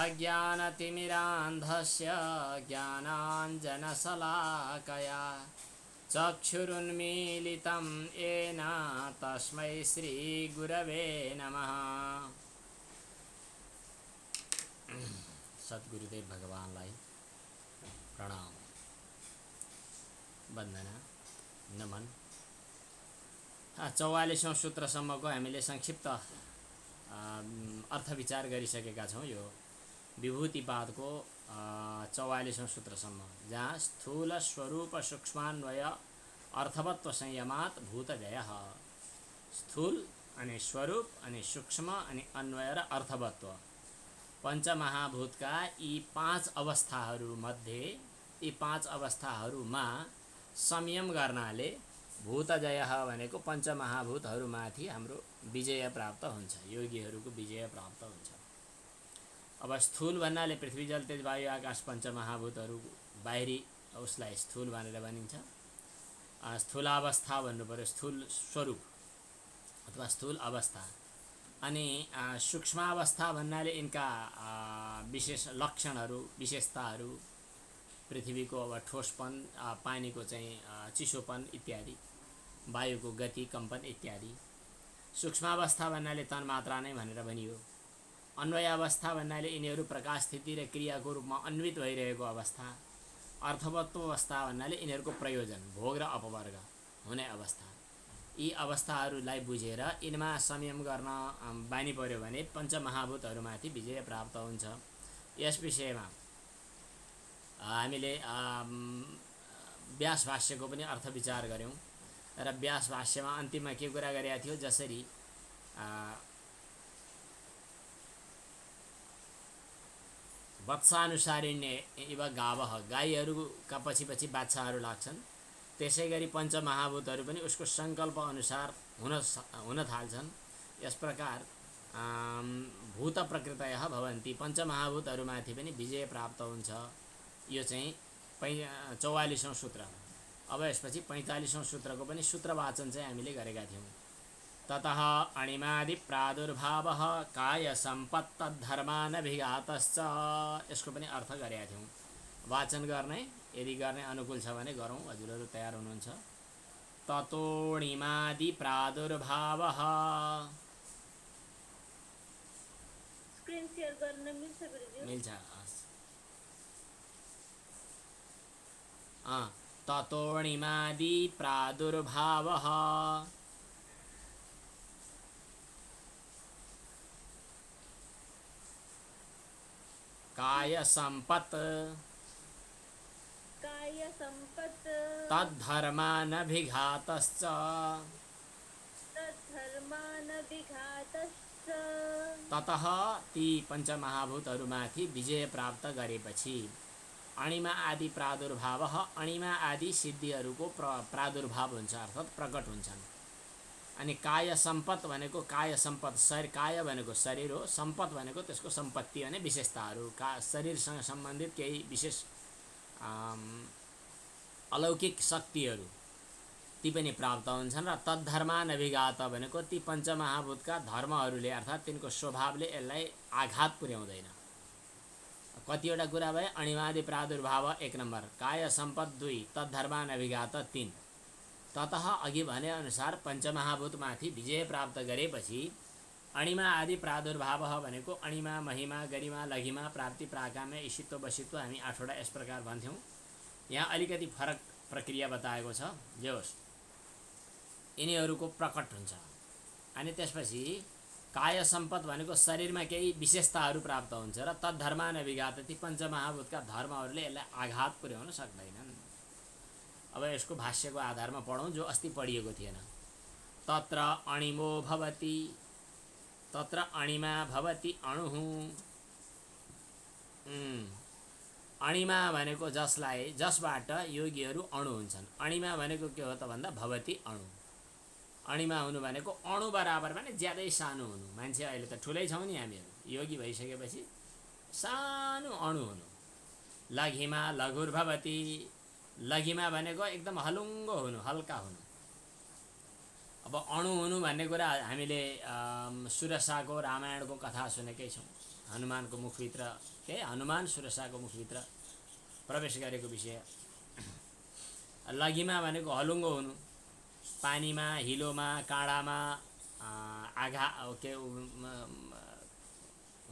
अज्ञानतिमिरान्धस्य ज्ञानाञ्जनशलाकया चक्षुरुन्मीलितं येन तस्मै श्रीगुरवे नमः। सद्गुरुदेव भगवानलाई प्रणाम, वन्दना, नमन। 44औं सूत्रसम्मको हामीले संक्षिप्त अर्थ विचार गरिसकेका छौँ। यो विभूतिपादको 44औं सूत्रसम्म, जहाँ स्थूल स्वरूप सूक्ष्मान्वय अर्थवत्व संयमात भूतव्यय। स्थूल अनि स्वरूप अनि सूक्ष्म अनि अन्वय र अर्थवत्व पञ्चमहाभूतका यी 5 अवस्थाहरूमध्ये यी 5 अवस्थाहरूमा संयम गर्नाले भूतजय भनेको पञ्चमहाभूतहरूमाथि हाम्रो विजय प्राप्त हुन्छ, योगीहरूको विजय प्राप्त हुन्छ। अब स्थूल भन्नाले पृथ्वी जल तेज वायु आकाश पञ्चमहाभूतहरू बाहिरी उसलाई स्थूल भनेर भनिन्छ। स्थूलावस्था भन्नु पर्यो, स्थूल स्वरूप अथवा स्थूल अवस्था। अनि सूक्ष्मावस्था भन्नाले यिनका विशेष लक्षणहरू, विशेषताहरू, पृथ्वीको अब ठोसपन, पानीको चाहिँ चिसोपन इत्यादि, वायुको गति कम्पन इत्यादि। सूक्ष्मावस्था भन्नाले तन्मात्रा नै भनेर भनियो। अन्वय अवस्था भन्नाले यिनीहरू प्रकाश स्थिति र क्रियाको रूपमा अन्वित भइरहेको अवस्था। अर्थवत्व अवस्था भन्नाले यिनीहरूको प्रयोजन, भोग र अपवर्ग हुने अवस्था। यी अवस्थाहरूलाई बुझेर यिनमा संयम गर्न बानी पर्यो भने पञ्चमहाभूतहरूमाथि विजय प्राप्त हुन्छ। यस विषयमा हामीले व्यास भाष्यको पनि अर्थ विचार गऱ्यौँ र व्यास भाष्यमा अन्तिममा के कुरा गरेका थियो, जसरी वत्सानुसारिण्य इव गावः, गाईहरूका पछि पछि बाछाहरू लाग्छन्, त्यसै गरी पञ्चमहाभूतहरू पनि उसको सङ्कल्प अनुसार हुन थाल्छन्। यस प्रकार भूत प्रकृतयः भवन्ति, पञ्चमहाभूतहरूमाथि पनि विजय प्राप्त हुन्छ। यो चाहिँ 44औं सूत्र। अब यसपछि 45औं सूत्रको पनि सूत्रवाचन चाहिँ हामीले गरेका थियौँ। ततः अणिमादि प्रादुर्भावः काय सम्पत्तद्धर्मानभिघातश्च, यसको पनि अर्थ गरेका थियौँ। वाचन गर्ने, यदि गर्ने अनुकूल छ भने गरौँ। हजुरहरू तयार हुनुहुन्छ? ततोऽणिमादि प्रादुर्भावः, स्क्रिन शेयर गर्न मिल्छ गुरुजी? मिल्छ। ततोऽणिमादि प्रादुर्भावः काय सम्पत् तद्धर्मानभिघातश्च ततः ती पञ्चमहाभूतहरूमाथि विजय प्राप्त गरेपछि अणिमा आदि प्रादुर्भाव, अणिमा आदि सिद्धिहरूको प्रादुर्भाव हुन्छ, अर्थात् प्रकट हुन्छन्। अनि काय सम्पत् भनेको काय सम्पत्, काय भनेको शरीर हो, सम्पत् भनेको त्यसको सम्पत्ति अनि विशेषताहरू, शरीरसँग सम्बन्धित केही विशेष अलौकिक शक्तिहरू ती पनि प्राप्त हुन्छन्। र तद्धर्मानभिघात भनेको ती पञ्चमहाभूतका धर्महरूले अर्थात् तिनको स्वभावले यसलाई आघात पुर्याउँदैन। कतिवटा कुरा भए? अणिमादि प्रादुर्भाव 1 नम्बर, काय सम्पत् 2, तद्धर्मानभिघात 3। ततः अघि भने अनुसार पञ्चमहाभूतमाथि विजय प्राप्त गरेपछि अणिमा आदि प्रादुर्भाव भनेको अणिमा, महिमा, गरिमा, लघिमा, प्राप्ति, प्राकाम्य, ईशित्व, वशित्व, हामी 8वटा यस प्रकार भन्थ्यौँ। यहाँ अलिकति फरक प्रक्रिया बताएको छ। जे होस्, यिनीहरूको प्रकट हुन्छ। अनि त्यसपछि काय सम्पत् भनेको शरीरमा केही विशेषताहरू प्राप्त हुन्छ र तद्धर्मानभिघात, ती पञ्चमहाभूतका धर्महरूले यसलाई आघात पुर्याउन सक्दैनन्। अब यसको भाष्यको आधारमा पढौँ, जो अस्ति पढिएको थिएन। तत्र अणिमो भवति, तत्र अणिमा भवति अणुः। अणिमा भनेको जसबाट योगीहरू अणु हुन्छन्। अणिमा भनेको के हो त भन्दा भवति अणु। अणिमा हुनु भनेको अणु बराबर भने ज्यादै सानो हुनु। मान्छे अहिले त ठुलै छौँ नि हामीहरू, योगी भइसकेपछि सानो अणु हुनु। लघिमा लघुर्भवति, लघिमा भनेको एकदम हलुङ्गो हुनु, हल्का हुनु। अब अणु हुनु भन्ने कुरा हामीले सुरसाको रामायणको कथा सुनेकै छौँ। हनुमानको मुखभित्र के हनुमान सुरसाको मुखभित्र प्रवेश गरेको विषय। लघिमा भनेको हलुङ्गो हुनु, पानीमा, हिलोमा, काँडामा आघा के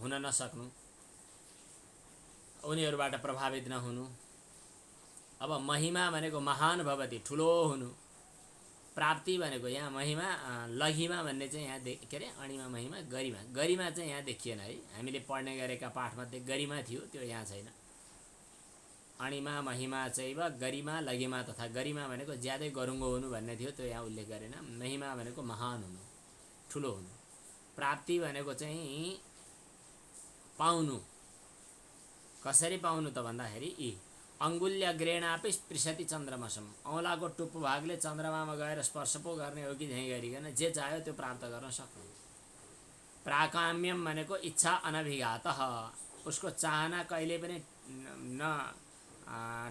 हुन नसक्नु, उनीहरूबाट प्रभावित नहुनु। अब महिमा भनेको महान भवति, ठुलो हुनु। प्राप्ति भनेको यहाँ महिमा, लघिमा भन्ने चाहिँ यहाँ के अरे अणिमा महिमा, गरिमा, गरिमा चाहिँ यहाँ देखिएन है। हामीले पढ्ने गरेका पाठमध्ये गरिमा थियो, त्यो यहाँ छैन। अणिमा महिमा चैव गरिमा लघिमा तथा। गरिमा भनेको ज्यादै गरुङ्गो हुनु भन्ने थियो, त्यो यहाँ उल्लेख गरेन। महिमा भनेको महान हुनु, ठुलो हुनु। प्राप्ति भनेको चाहिँ पाउनु। कसरी पाउनु त भन्दाखेरि यी अङ्गुल्यग्रेणापि स्पृशति चन्द्रमसम, औँलाको टुप्पो भागले चन्द्रमामा गएर स्पर्श पो गर्ने हो कि झैँ गरिकन जे चाह्यो त्यो प्राप्त गर्न सक्नु। प्राकाम्यम भनेको इच्छा अनभिघात, उसको चाहना कहिले पनि न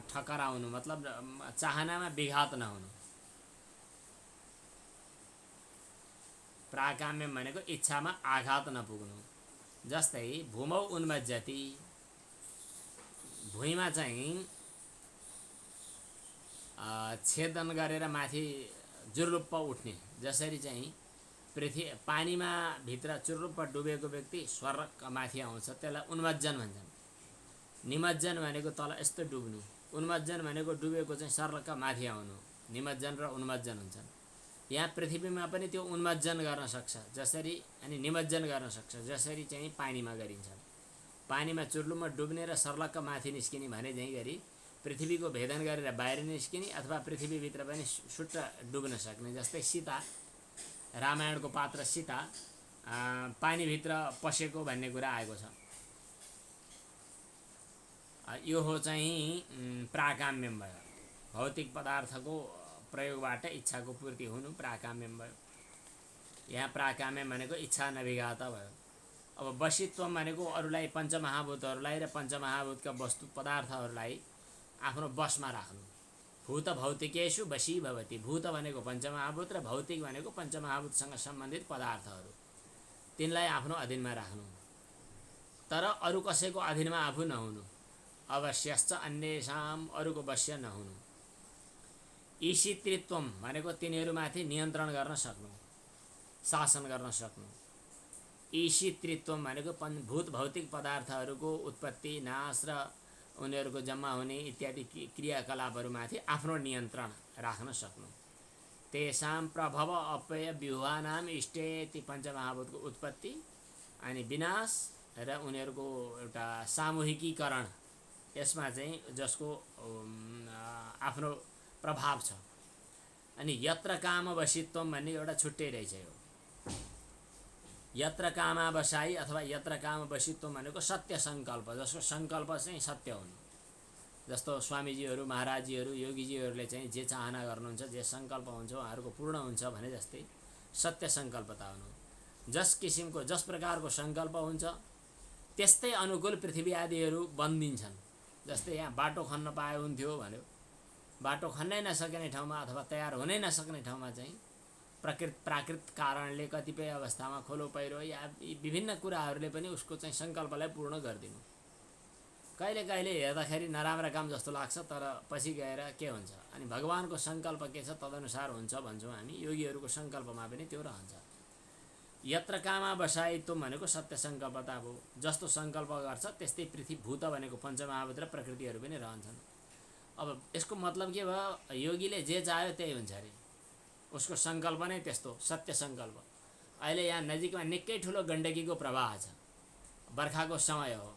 ठकराउनु, मतलब चाहनामा विघात नहुनु। प्राकाम्यम भनेको इच्छामा आघात नपुग्नु। जस्तै भूमौ उन्मज्जति, भुइँमा चाहिँ छेदन गरेर माथि जुरुप्प उठ्ने, जसरी चाहिँ पानीमा भित्र चुरुप्प डुबेको व्यक्ति स्वर्ग माथि आउँछ, त्यसलाई उन्मज्जन भन्छन्। निमज्जन भनेको तल यस्तो डुब्नु, उन्मज्जन भनेको डुबेको चाहिँ सर्लक्क माथि आउनु। निमज्जन र उन्मज्जन हुन्छन्। यहाँ पृथ्वीमा पनि त्यो उन्मज्जन गर्न सक्छ जसरी, अनि निमज्जन गर्न सक्छ जसरी चाहिँ पानीमा गरिन्छ। पानीमा चुर्लुममा डुब्ने र सर्लक्क माथि निस्किने भने झैँ गरी पृथ्वीको भेदन गरेर बाहिर निस्किने, अथवा पृथ्वीभित्र पनि सुट्ट डुब्न सक्ने। जस्तै सीता, रामायणको पात्र सीता पानीभित्र पसेको भन्ने कुरा आएको छ। यो हो चाहिँ प्राकाम्यम भयो। भौतिक पदार्थको प्रयोगबाट इच्छाको पूर्ति हुनु प्राकाम्यम भयो। यहाँ प्राकाम्यम भनेको इच्छा नभिघात भयो। अब वशित्व भनेको अरूलाई, पञ्चमहाभूतहरूलाई र पञ्चमहाभूतका वस्तु पदार्थहरूलाई आफ्नो बसमा राख्नु। भूत भौतिकेषु वशी भवति। भूत भनेको पञ्चमहाभूत र भौतिक भनेको पञ्चमहाभूतसँग सम्बन्धित पदार्थहरू, तिनलाई आफ्नो अधीनमा राख्नु। तर अरू कसैको अधीनमा आफू नहुनु। अवश्यश्च अन्येषाम्, अरूको वश्य नहुनु। ईशितृत्वम भनेको तिनीहरूमाथि नियन्त्रण गर्न सक्नु, शासन गर्न सक्नु। ईशितृत्वम भनेको भूत भौतिक पदार्थहरूको उत्पत्ति, नाश र उनीहरूको जम्मा हुने इत्यादि क्रियाकलापहरूमाथि आफ्नो नियन्त्रण राख्न सक्नु। तेषां प्रभव अपय व्यूहानाम इष्टेति, पञ्चमहाभूतको उत्पत्ति अनि विनाश र उनीहरूको एउटा सामूहिकीकरण, यसमा चाहिँ जसको आफ्नो प्रभाव छ। अनि यत्र काम वशित्वम भन्ने एउटा छुट्टै रहेछ। यो यत्र कामा बसाई अथवा यत्र काम वशित्वम भनेको सत्य सङ्कल्प, जसको सङ्कल्प चाहिँ सत्य हुनु। जस्तो स्वामीजीहरू, महाराजजीहरू, योगीजीहरूले चाहिँ जे चाहना गर्नुहुन्छ, जे सङ्कल्प हुन्छ उहाँहरूको पूर्ण हुन्छ भने जस्तै सत्य सङ्कल्पता हुनु। जस किसिमको, जस प्रकारको सङ्कल्प हुन्छ त्यस्तै अनुकूल पृथ्वी आदिहरू बन्दिन्छन्। जस्तै यहाँ बाटो खन्न पाए हुन्थ्यो भन्यो, बाटो खन्नै नसक्ने ठाउँमा अथवा तयार हुनै नसक्ने ठाउँमा चाहिँ प्राकृत कारणले कतिपय अवस्थामा खोलो पहिरो या विभिन्न कुराहरूले पनि उसको चाहिँ सङ्कल्पलाई पूर्ण गरिदिनु। कहिले कहिले हेर्दाखेरि नराम्रो काम जस्तो लाग्छ, तर पछि गएर के हुन्छ, अनि भगवानको सङ्कल्प के छ तदनुसार हुन्छ भन्छौँ हामी। योगीहरूको सङ्कल्पमा पनि त्यो रहन्छ। यत्र कामा बसाइत्वम भनेको सत्य सङ्कल्पता हो। जस्तो सङ्कल्प गर्छ त्यस्तै पृथ्वी भूत भनेको पञ्चमहाभूत र प्रकृतिहरू पनि रहन्छन्। अब यसको मतलब के भयो, योगीले जे चाह्यो त्यही हुन्छ अरे, उसको सङ्कल्प नै त्यस्तो सत्य सङ्कल्प। अहिले यहाँ नजिकमा निकै ठुलो गण्डकीको प्रवाह छ, बर्खाको समय हो।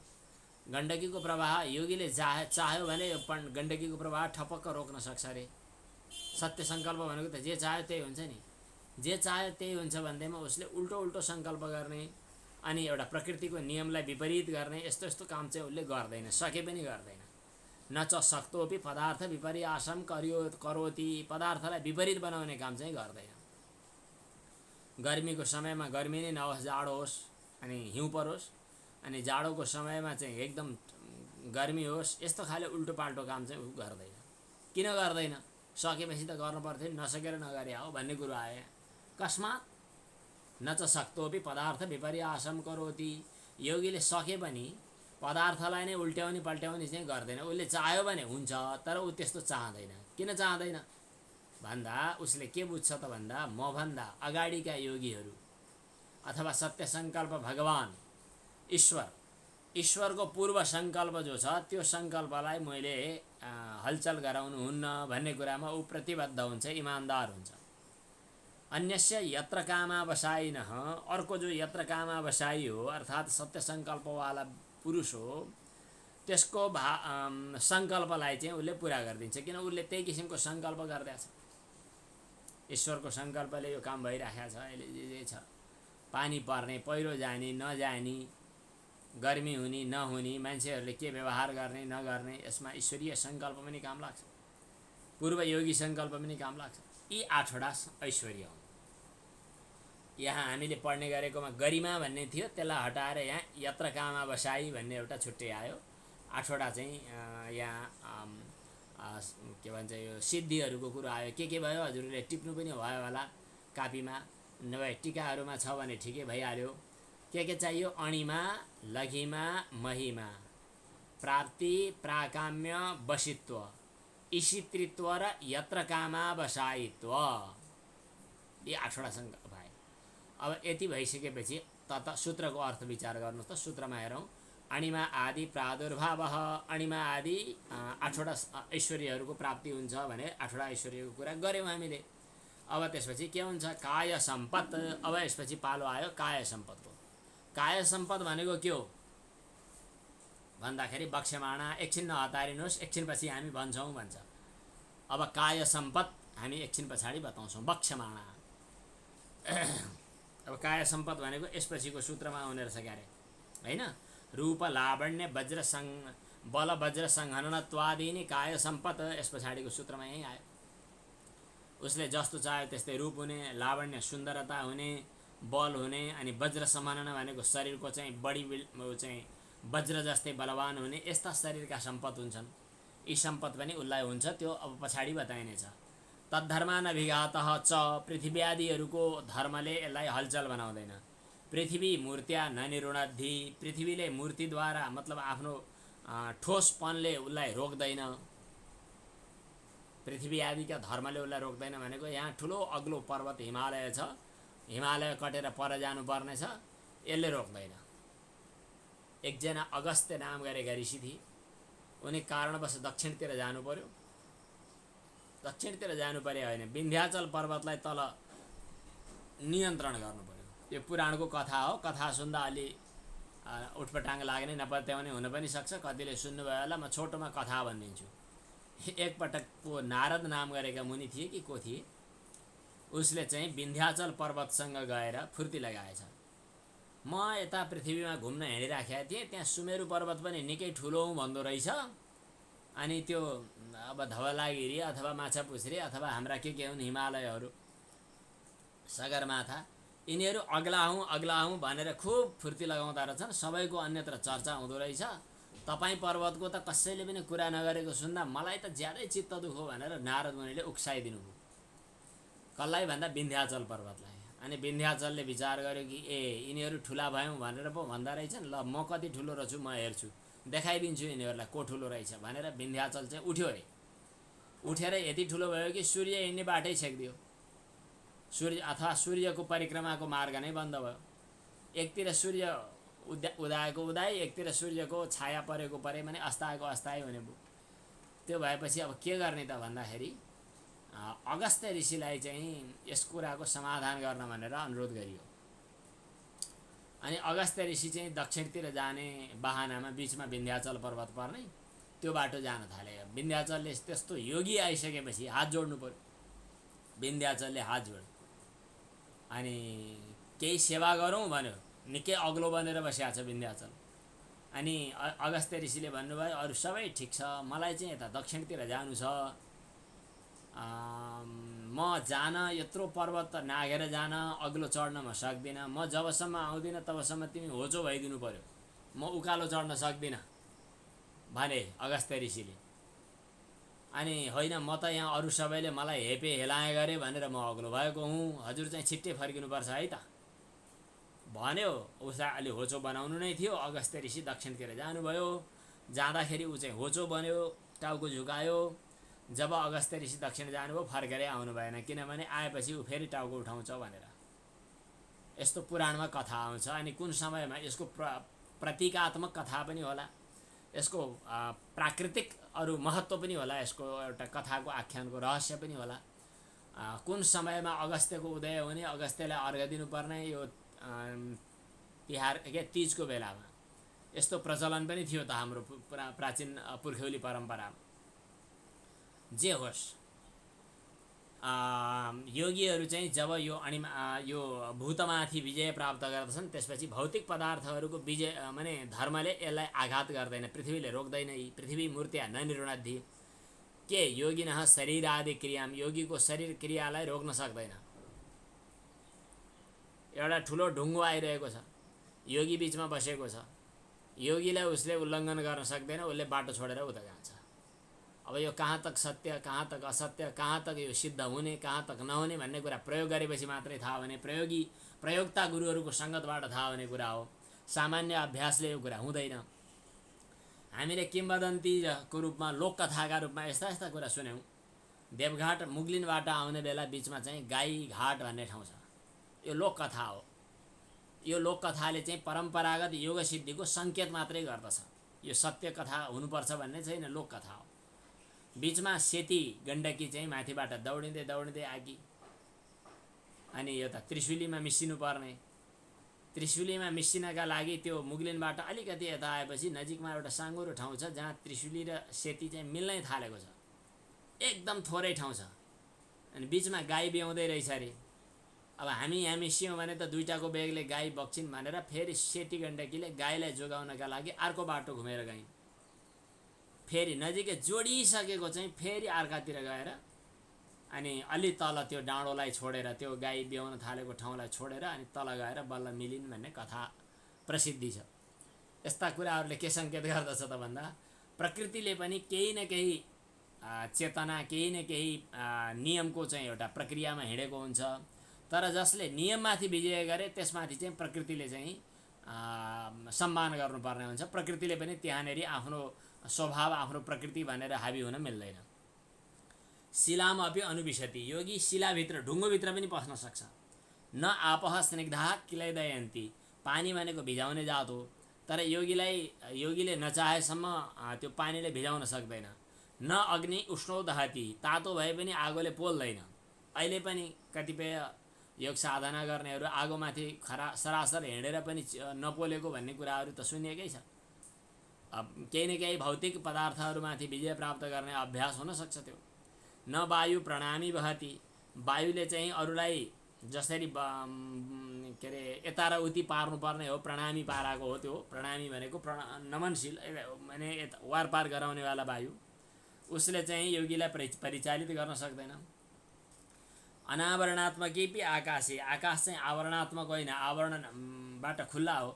गण्डकीको प्रवाह योगीले चाह्यो भने यो गण्डकीको प्रवाह ठपक्क रोक्न सक्छ अरे। सत्य सङ्कल्प भनेको त जे चाह्यो त्यही हुन्छ नि। जे चाह्यो त्यही हुन्छ भन्दैमा उसले उल्टो सङ्कल्प गर्ने अनि एउटा प्रकृतिको नियमलाई विपरीत गर्ने यस्तो यस्तो काम चाहिँ उसले गर्दैन, सके पनि गर्दैन। न च सक्तोपि पदार्थ विपर्यासम करोति, पदार्थलाई विपरीत बनाउने काम चाहिँ गर्दैन। गर्मीको समयमा गर्मी नै नहोस्, जाडो होस् अनि हिउँ परोस्, अनि जाडोको समयमा चाहिँ एकदम गर्मी होस्, यस्तो खाले उल्टो पाल्टो काम चाहिँ ऊ गर्दैन। किन गर्दैन? सकेपछि त गर्नु पर्थ्यो, नसकेर नगरे हो भन्ने कुरो आयो। कस्मात् न च सक्तोपि पदार्थ विपर्यासम करोति, योगीले सके पनि पदार्थलाई नै उल्ट्याउने पल्ट्याउने चाहिँ गर्दैन। उसले चाह्यो भने हुन्छ, तर ऊ त्यस्तो चाहँदैन। किन चाहँदैन भन्दा उसले के बुझ्छ त भन्दा मभन्दा अगाडिका योगीहरू अथवा सत्य सङ्कल्प भगवान ईश्वरको पूर्व सङ्कल्प जो छ त्यो सङ्कल्पलाई मैले हलचल गराउनु हुन्न भन्ने कुरामा ऊ प्रतिबद्ध हुन्छ, इमान्दार हुन्छ। अन्यस्य यत्र कामावसायिनः, अर्को जो यत्र कामावसायी हो अर्थात् सत्य सङ्कल्पवाला पुरुष हो, त्यसको सङ्कल्पलाई चाहिँ उसले पुरा गरिदिन्छ। किन उसले त्यही किसिमको सङ्कल्प गर्दैछ। ईश्वरको सङ्कल्पले यो काम भइरहेको छ, अहिले जे छ, पानी पर्ने, पहिरो जाने नजाने, गर्मी हुने नहुने, मान्छेहरूले के व्यवहार गर्ने नगर्ने, यसमा ईश्वरीय सङ्कल्प पनि काम लाग्छ, पूर्व योगी सङ्कल्प पनि काम लाग्छ। यी 8वटा ऐश्वर्य हुन्। यहाँ हामीले पढ्ने गरेकोमा गरिमा भन्ने थियो, त्यसलाई हटाएर यहाँ यत्र कामावसायी भन्ने एउटा छुट्टै आयो। 8वटा चाहिँ यहाँ के भन्छ यो सिद्धिहरूको कुरो आयो। के भयो हजुरले टिप्नु पनि भयो होला कापीमा, नभए टिकाहरूमा छ भने ठिकै भइहाल्यो। के चाहियो? अणिमा, लघिमा, महिमा, प्राप्ति, प्राकाम्य, वशित्व, ईशितृत्व र यत्र कामावसायित्व। यी 8वटा सङ्कल्प आयो। अब यति भइसकेपछि तत सूत्रको अर्थ विचार गर्नुहोस् त। सूत्रमा हेरौँ। अणिमा आदि प्रादुर्भावः, अणिमा आदि 8वटा ऐश्वर्यहरूको प्राप्ति हुन्छ भने 8वटा ऐश्वर्यको कुरा गऱ्यौँ हामीले। अब त्यसपछि के हुन्छ? काय सम्पत्। अब यसपछि पालो आयो काय सम्पत्को। काय सम्पद भनेको के हो भन्दाखेरि बक्ष्यमाणा, एकछिन नहतारिनुहोस्, एकछिनपछि हामी भन्छौँ भन्छ। अब काय सम्पद हामी एकछिन पछाडि बताउँछौँ। बक्ष्यमाणा अब काय सम्पद भनेको यसपछिको सूत्रमा आउने रहेछ क्यारे, होइन? रूप लावण्य वज्र बल वज्र सङ्घनत्वादीनि काय सम्पद यस पछाडिको सूत्रमा यहीँ आयो। उसले जस्तो चाह्यो त्यस्तै रूप हुने, लावण्य सुन्दरता हुने, बल हुने, अनि वज्र सम्मानना भनेको शरीरको चाहिँ बढी चाहिँ वज्र जस्तै बलवान हुने, यस्ता शरीरका सम्पद हुन्छन्। यी सम्पद पनि उसलाई हुन्छ, त्यो अब पछाडि बताइनेछ। तद्धर्मानभिघातः च, पृथ्वी आदिहरूको धर्मले यसलाई हलचल बनाउँदैन। पृथ्वी मूर्त्या न निरुणद्धि, पृथ्वीले मूर्तिद्वारा मतलब आफ्नो ठोसपनले उसलाई रोक्दैन। पृथ्वी आदिका धर्मले उसलाई रोक्दैन भनेको यहाँ ठुलो अग्लो पर्वत हिमालय छ, हिमालय कटेर पर जानुपर्ने छ, यसले रोक्दैन। एकजना अगस्त्य नाम गरेका ऋषि थिए, उनी कारणवश दक्षिणतिर जानु पर्यो। दक्षिणतिर जानु परे होइन, विन्ध्याचल पर्वतलाई तल नियन्त्रण गर्नु पर्यो। यो पुराणको कथा हो। कथा सुन्दा अलि उठपटाङ लाग्ने नपत्याउने हुन पनि सक्छ, कतिले सुन्नुभयो होला। म छोटोमा कथा भनिदिन्छु। एकपटकको नारद नाम गरेका मुनि थिए कि को थिए, उसले चाहिँ विन्ध्याचल पर्वतसँग गएर फुर्ती लगाएछ। म यता पृथ्वीमा घुम्न हिँडिराखेका थिएँ, त्यहाँ सुमेरु पर्वत पनि निकै ठुलो भन्दो रहेछ। अनि त्यो अब धवलागिरी अथवा माछापुछ्री अथवा हाम्रा के हुन् हिमालयहरू, सगरमाथा, यिनीहरू अग्ला हुँ भनेर खुब फुर्ती लगाउँदा रहेछन्। सबैको अन्यत्र चर्चा हुँदो रहेछ। तपाईँ पर्वतको त कसैले पनि कुरा नगरेको सुन्दा मलाई त ज्यादै चित्त दुखो भनेर नारद मुनिले उक्साइदिनु भयो। कसलाई भन्दा विन्ध्याचल पर्वतलाई। अनि विन्ध्याचलले विचार गर्यो कि यिनीहरू ठुला भयौँ भनेर पो भन्दा रहेछन्, ल म कति ठुलो रहेछु म हेर्छु, देखाइदिन्छु यिनीहरूलाई को ठुलो रहेछ भनेर विन्ध्याचल चाहिँ उठ्यो अरे। उठेर यति ठुलो भयो कि सूर्य हिँड्ने बाटै छेक्दियो। सूर्य अथवा सूर्यको परिक्रमाको मार्ग नै बन्द भयो। एकतिर सूर्य उदाएको उदाए, एकतिर सूर्यको छाया परेको परे, माने अस्ताएको अस्ताए हुने भयो। त्यो भएपछि अब के गर्ने त भन्दाखेरि अगस्त्य ऋषिलाई चाहिँ यस कुराको समाधान गर्न भनेर अनुरोध गरियो। अनि अगस्त्य ऋषि चाहिँ दक्षिणतिर जाने बहानामा बिचमा विन्ध्याचल पर्वत पर्ने त्यो बाटो जान थाले। विन्ध्याचलले त्यस्तो योगी आइसकेपछि हात जोड्नु पर्यो। विन्ध्याचलले हात जोड्यो अनि केही सेवा गरौँ भन्यो। निकै अग्लो बनेर बसिएको छ विन्ध्याचल। अनि अगस्त्य ऋषिले भन्नुभयो अरू सबै ठिक छ, मलाई चाहिँ यता दक्षिणतिर जानु छ। म जान यत्रो पर्वत नाघेर जान अग्लो चढ्न म सक्दिनँ। म जबसम्म आउँदिनँ तबसम्म तिमी होचो भइदिनु पर्यो, म उकालो चढ्न सक्दिनँ भने अगस्त्य ऋषिले। अनि होइन म त यहाँ अरू सबैले मलाई हेपे हेलाए गरे भनेर म अग्लो भएको हुँ, हजुर चाहिँ छिट्टै फर्किनुपर्छ है त भन्यो उसलाई अलि होचो बनाउनु नै थियो। अगस्त्य ऋषि दक्षिणतिर जानुभयो। जाँदाखेरि ऊ चाहिँ होचो बन्यो, टाउको झुकायो। जब अगस्त्य ऋषि दक्षिण जानुभयो फर्केरै आउनु भएन, किनभने आएपछि ऊ फेरि टाउको उठाउँछ भनेर यस्तो पुराणमा कथा आउँछ। अनि कुन समयमा यसको प्रतीकात्मक कथा पनि होला, यसको प्राकृतिक अरू महत्त्व पनि होला, यसको एउटा कथाको आख्यानको रहस्य पनि होला। कुन समयमा अगस्त्यको उदय हुने, अगस्त्यलाई अर्घ दिनुपर्ने, यो तिहार के तीजको बेलामा यस्तो प्रचलन पनि थियो त हाम्रो प्राचीन पुर्ख्यौली परम्परामा। जे होस्, योगीहरू चाहिँ जब यो भूतमाथि विजय प्राप्त गर्दछन् त्यसपछि भौतिक पदार्थहरूको विजय माने धर्मले यसलाई आघात गर्दैन, पृथ्वीले रोक्दैन। पृथ्वी मूर्त्या न निरुणाद्धि के योगिनः शरीर आदि क्रियाम, योगीको शरीर क्रियालाई रोक्न सक्दैन। एउटा ठुलो ढुङ्गो आइरहेको छ, योगी बिचमा बसेको छ, योगीलाई उसले उल्लङ्घन गर्न सक्दैन, उसले बाटो छोडेर उता जान्छ। अब यो कहाँ तक सत्य, कहाँ तक असत्य, कहाँ तक यो सिद्ध हुने, कहाँ तक नहुने भन्ने कुरा प्रयोग गरेपछि मात्रै थाहा हुने, प्रयोगता गुरुहरूको सङ्गतबाट थाहा हुने कुरा हो। सामान्य अभ्यासले यो कुरा हुँदैन। हामीले किम्वदन्तीको रूपमा, लोककथाका रूपमा यस्ता यस्ता कुरा सुन्यौँ। देवघाट मुगलिनबाट आउने बेला बिचमा चाहिँ गाई घाट भन्ने ठाउँ छ, यो लोककथा हो। यो लोककथाले चाहिँ परम्परागत योग सिद्धिको सङ्केत मात्रै गर्दछ, यो सत्य कथा हुनुपर्छ भन्ने छैन, लोककथा हो। बिचमा सेती गण्डकी चाहिँ माथिबाट दौडिँदै दौडिँदै आकी, अनि यो त त्रिशुलीमा मिसिनु पर्ने। त्रिशुलीमा मिसिनका लागि त्यो मुगलिनबाट अलिकति यता आएपछि नजिकमा एउटा साँगुरो ठाउँ छ जहाँ त्रिशुली र सेती चाहिँ मिल्नै थालेको छ, एकदम थोरै ठाउँ छ। अनि बिचमा गाई ब्याउँदै रहेछ अरे। अब हामी यहाँ मिसियौँ भने त दुईटाको बेगले गाई बग्छिन् भनेर फेरि सेती गण्डकीले गाईलाई जोगाउनका लागि अर्को बाटो घुमेर गइन्। फेरि नजिकै जोडिसकेको चाहिँ फेरि अर्कातिर गएर अनि अलि तल त्यो डाँडोलाई छोडेर, त्यो गाई ब्याउन थालेको ठाउँलाई छोडेर अनि तल गएर बल्ल मिलिन् भन्ने कथा प्रसिद्धि छ। यस्ता कुराहरूले के सङ्केत गर्दछ त भन्दा प्रकृतिले पनि केही न केही चेतना, केही न केही नियमको चाहिँ एउटा प्रक्रियामा हिँडेको हुन्छ। तर जसले नियममाथि विजय गरे त्यसमाथि चाहिँ प्रकृतिले चाहिँ सम्मान गर्नुपर्ने हुन्छ। प्रकृतिले पनि त्यहाँनेरि आफ्नो स्वभाव, आफ्नो प्रकृति भनेर हाबी हुन मिल्दैन। शिलामा अपि अनुविशति, योगी शिलाभित्र, ढुङ्गोभित्र पनि पस्न सक्छ। न आपः स्निग्धा क्लेदयन्ती, पानी भनेको भिजाउने जात हो, तर योगीले नचाहेसम्म त्यो पानीले भिजाउन सक्दैन। न अग्नि उष्णो दहती, तातो भए पनि आगोले पोल्दैन। अहिले पनि कतिपय योग साधना गर्नेहरू आगोमाथि सरासर हिँडेर पनि नपोलेको भन्ने कुराहरू त सुनिएकै छ। अब केही न केही भौतिक पदार्थहरूमाथि विजय प्राप्त गर्ने अभ्यास हुनसक्छ त्यो। न वायु प्रणामी बहती, वायुले चाहिँ अरूलाई जसरी के अरे यता र उति पार्नुपर्ने हो, प्रणामी पाराको हो त्यो। प्रणामी भनेको नमनशील माने वारपार गराउनेवाला वायु, उसले चाहिँ योगीलाई परिचालित गर्न सक्दैन। अनावरणात्मकेपि आकाशे, आकाश चाहिँ आवरणात्मक होइन, आवरणबाट खुल्ला हो,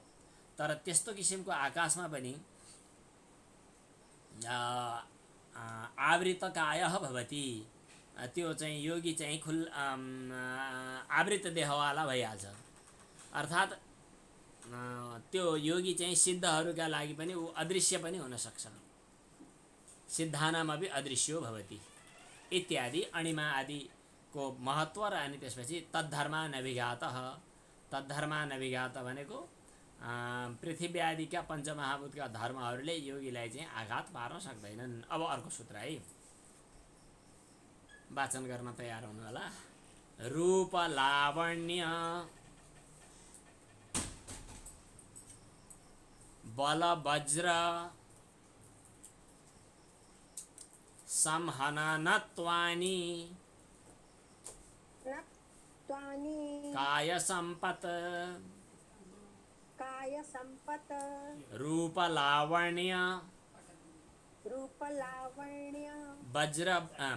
तर त्यस्तो किसिमको आकाशमा पनि आवृतकायः भवति, त्यो चाहिँ योगी चाहिँ आवृत देहवाला भइहाल्छ। अर्थात् त्यो योगी चाहिँ सिद्धहरूका लागि पनि ऊ अदृश्य पनि हुनसक्छ। सिद्धानामपि अदृश्यो भवति इत्यादि अणिमा आदिको महत्त्व र अनि त्यसपछि तद्धर्मानभिघातः, तद्धर्मानभिघात भनेको पृथ्वी आदिका पञ्चमहाभूतका धर्महरूले योगीलाई चाहिँ आघात पार्न सक्दैनन्। अब अर्को सूत्र है, वाचन गर्न तयार हुनु होला। रूप लावण्य बल वज्र संहननत्वानि काय संपत् रूप लावण्य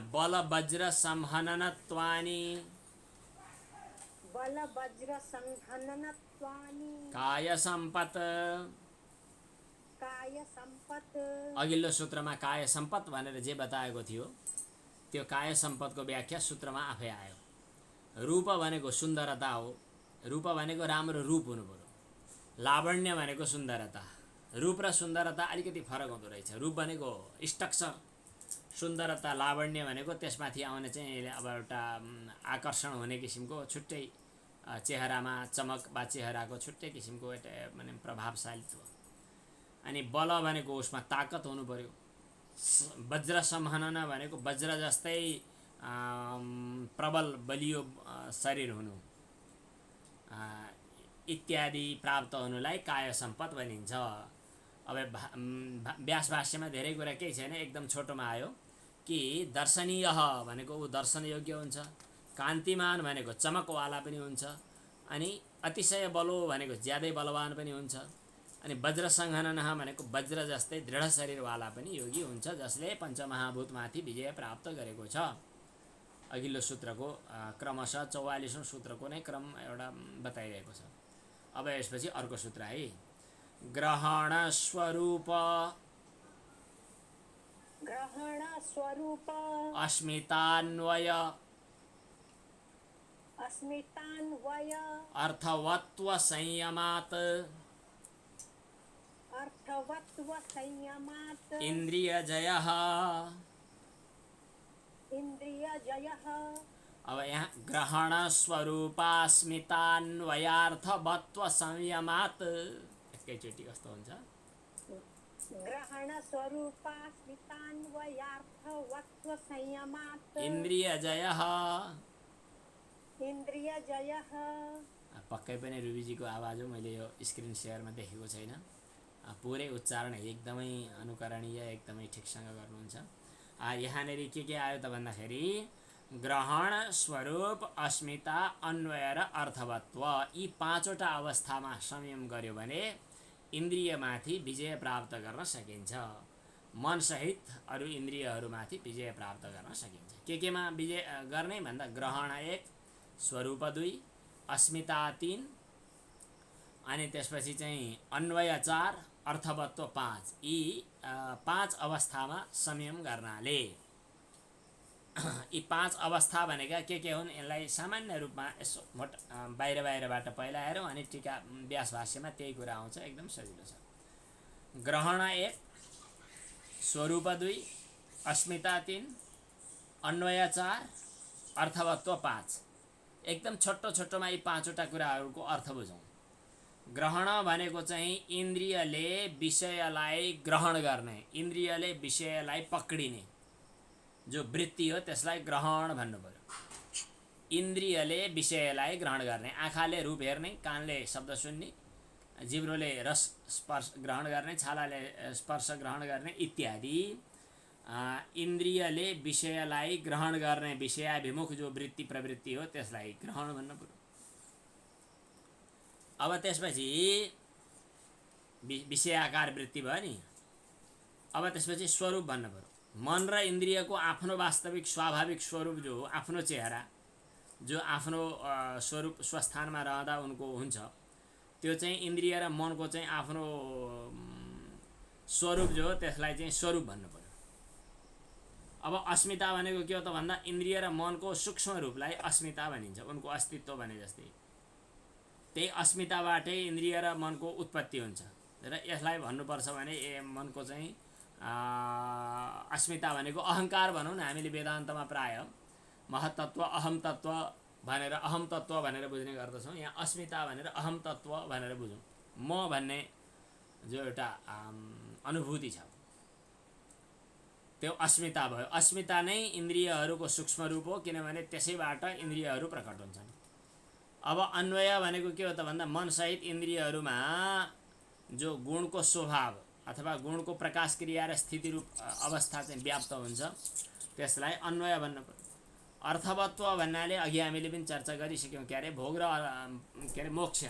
बल वज्र संहननत्वानि काय संपत्। अघिल्लो सूत्रमा काय सम्पत् भनेर जे बताएको थियो त्यो काय सम्पत्को व्याख्या सूत्रमा आफै आयो। रूप भनेको सुन्दरता हो, रूप भनेको राम्रो रूप हुनु पर्यो। लावण्य भनेको सुन्दरता, रूप र सुन्दरता अलिकति फरक हुँदो रहेछ। रूप भनेको स्ट्रक्चर, सुन्दरता लावण्य भनेको त्यसमाथि आउने चाहिँ अब एउटा आकर्षण हुने किसिमको छुट्टै चेहरामा चमक वा चेहराको छुट्टै किसिमको एउटा माने प्रभावशालीत्व। अनि बल भनेको उसमा ताकत हुनु पर्यो। वज्र सम्हनन भनेको वज्र जस्तै प्रबल बलियो शरीर हुनु इत्यादि प्राप्त हुनुलाई काय सम्पद भनिन्छ। अब व्यास भाष्यमा धेरै कुरा केही छैन, एकदम छोटोमा आयो कि दर्शनीय भनेको ऊ दर्शन योग्य हुन्छ, कान्तिमान भनेको चमकवाला पनि हुन्छ, अनि अतिशय बलो भनेको ज्यादै बलवान पनि हुन्छ, अनि वज्र सङ्घनन भनेको वज्र जस्तै दृढ शरीरवाला पनि योगी हुन्छ, जसले पञ्चमहाभूतमाथि विजय प्राप्त गरेको छ। अघिल्लो सूत्रको क्रमशः 44औं सूत्रको नै क्रम एउटा बताइरहेको छ। अब यसपछि अर्को सूत्र है, ग्रहण स्वरूप अस्मितान्वय अर्थवत्व संयमात् इन्द्रियजयः। अब यहाँ ग्रहण स्वरूपास्मितान्वयार्थवत्व संयमात् एकैचोटि कस्तो हुन्छ, ग्रहण स्वरूपास्मितान्वयार्थवत्व संयमात् इन्द्रियजयः। इन्द्रियजयः। पक्कै पनि रुबीजीको आवाज हो, मैले यो स्क्रिन सेयरमा देखेको छैन। पुरै उच्चारण एकदमै अनुकरणीय, एकदमै ठिकसँग गर्नुहुन्छ। यहाँनिर के आयो त भन्दाखेरि ग्रहण स्वरूप अस्मिता अन्वय र अर्थवत्व, यी पाँचवटा अवस्थामा संयम गर्यो भने इन्द्रियमाथि विजय प्राप्त गर्न सकिन्छ। मनसहित अरू इन्द्रियहरूमाथि विजय प्राप्त गर्न सकिन्छ। केमा विजय गर्ने भन्दा ग्रहण 1, स्वरूप 2, अस्मिता 3, अनि त्यसपछि चाहिँ अन्वय 4, अर्थवत्व 5, यी 5 अवस्थामा संयम गर्नाले, यी 5 अवस्था भनेका के हुन् यसलाई सामान्य रूपमा यसो बाहिरबाट पहिला हेरौँ, अनि टीका व्यास भाष्यमा त्यही कुरा आउँछ, एकदम सजिलो छ। ग्रहण 1, स्वरूप 2, अस्मिता 3, अन्वय 4, अर्थवत्व 5। एकदम छोटोमा यी 5वटा कुराहरूको अर्थ बुझौँ। ग्रहण भनेको चाहिँ इन्द्रियले विषयलाई ग्रहण गर्ने, इन्द्रियले विषयलाई पक्रिने जो वृत्ति हो त्यसलाई ग्रहण भन्नु पर्यो। इन्द्रियले विषयलाई ग्रहण गर्ने, आँखाले रूप हेर्ने, कानले शब्द सुन्ने, जिब्रोले रस स्पर्श ग्रहण गर्ने, छालाले स्पर्श ग्रहण गर्ने इत्यादि इन्द्रियले विषयलाई ग्रहण गर्ने विषयाभिमुख जो वृत्ति प्रवृत्ति हो त्यसलाई ग्रहण भन्नु पर्यो। अब त्यसपछि विषयाकार वृत्ति भयो नि, अब त्यसपछि स्वरूप भन्नु पर्यो। मन र इन्द्रियको आफ्नो वास्तविक स्वाभाविक स्वरूप जो आफ्नो चेहरा जो आफ्नो स्वरूप स्वस्थानमा रहँदा उनको हुन्छ, त्यो चाहिँ इन्द्रिय र मनको चाहिँ आफ्नो स्वरूप जो त्यसलाई चाहिँ स्वरूप भन्नु पर्यो। अब अस्मिता भनेको के हो त भन्दा इन्द्रिय र मनको सूक्ष्म रूपलाई अस्मिता भनिन्छ, उनको अस्तित्व भने जस्तै। त्यही अस्मिताबाटै इन्द्रिय र मनको उत्पत्ति हुन्छ र यसलाई भन्नुपर्छ भने मनको चाहिँ अस्मिता भनेको अहङ्कार भनौँ न, हामीले वेदान्तमा प्राय महत्तत्व अहम तत्व भनेर अहम तत्व भनेर बुझ्ने गर्दछौँ। यहाँ अस्मिता भनेर अहम तत्व भनेर बुझौँ। म भन्ने जो एउटा अनुभूति छ त्यो अस्मिता भयो। अस्मिता नै इन्द्रियहरूको सूक्ष्म रूप हो, किनभने त्यसैबाट इन्द्रियहरू प्रकट हुन्छन्। अब अन्वय भनेको के हो त भन्दा मनसहित इन्द्रियहरूमा जो गुणको स्वभाव अथवा गुणको प्रकाश क्रिया र स्थिति रूप अवस्था चाहिँ व्याप्त हुन्छ त्यसलाई अन्वय भन्नु पर्यो। अर्थवत्व भन्नाले अघि हामीले पनि चर्चा गरिसक्यौँ, के अरे भोग र के अरे मोक्ष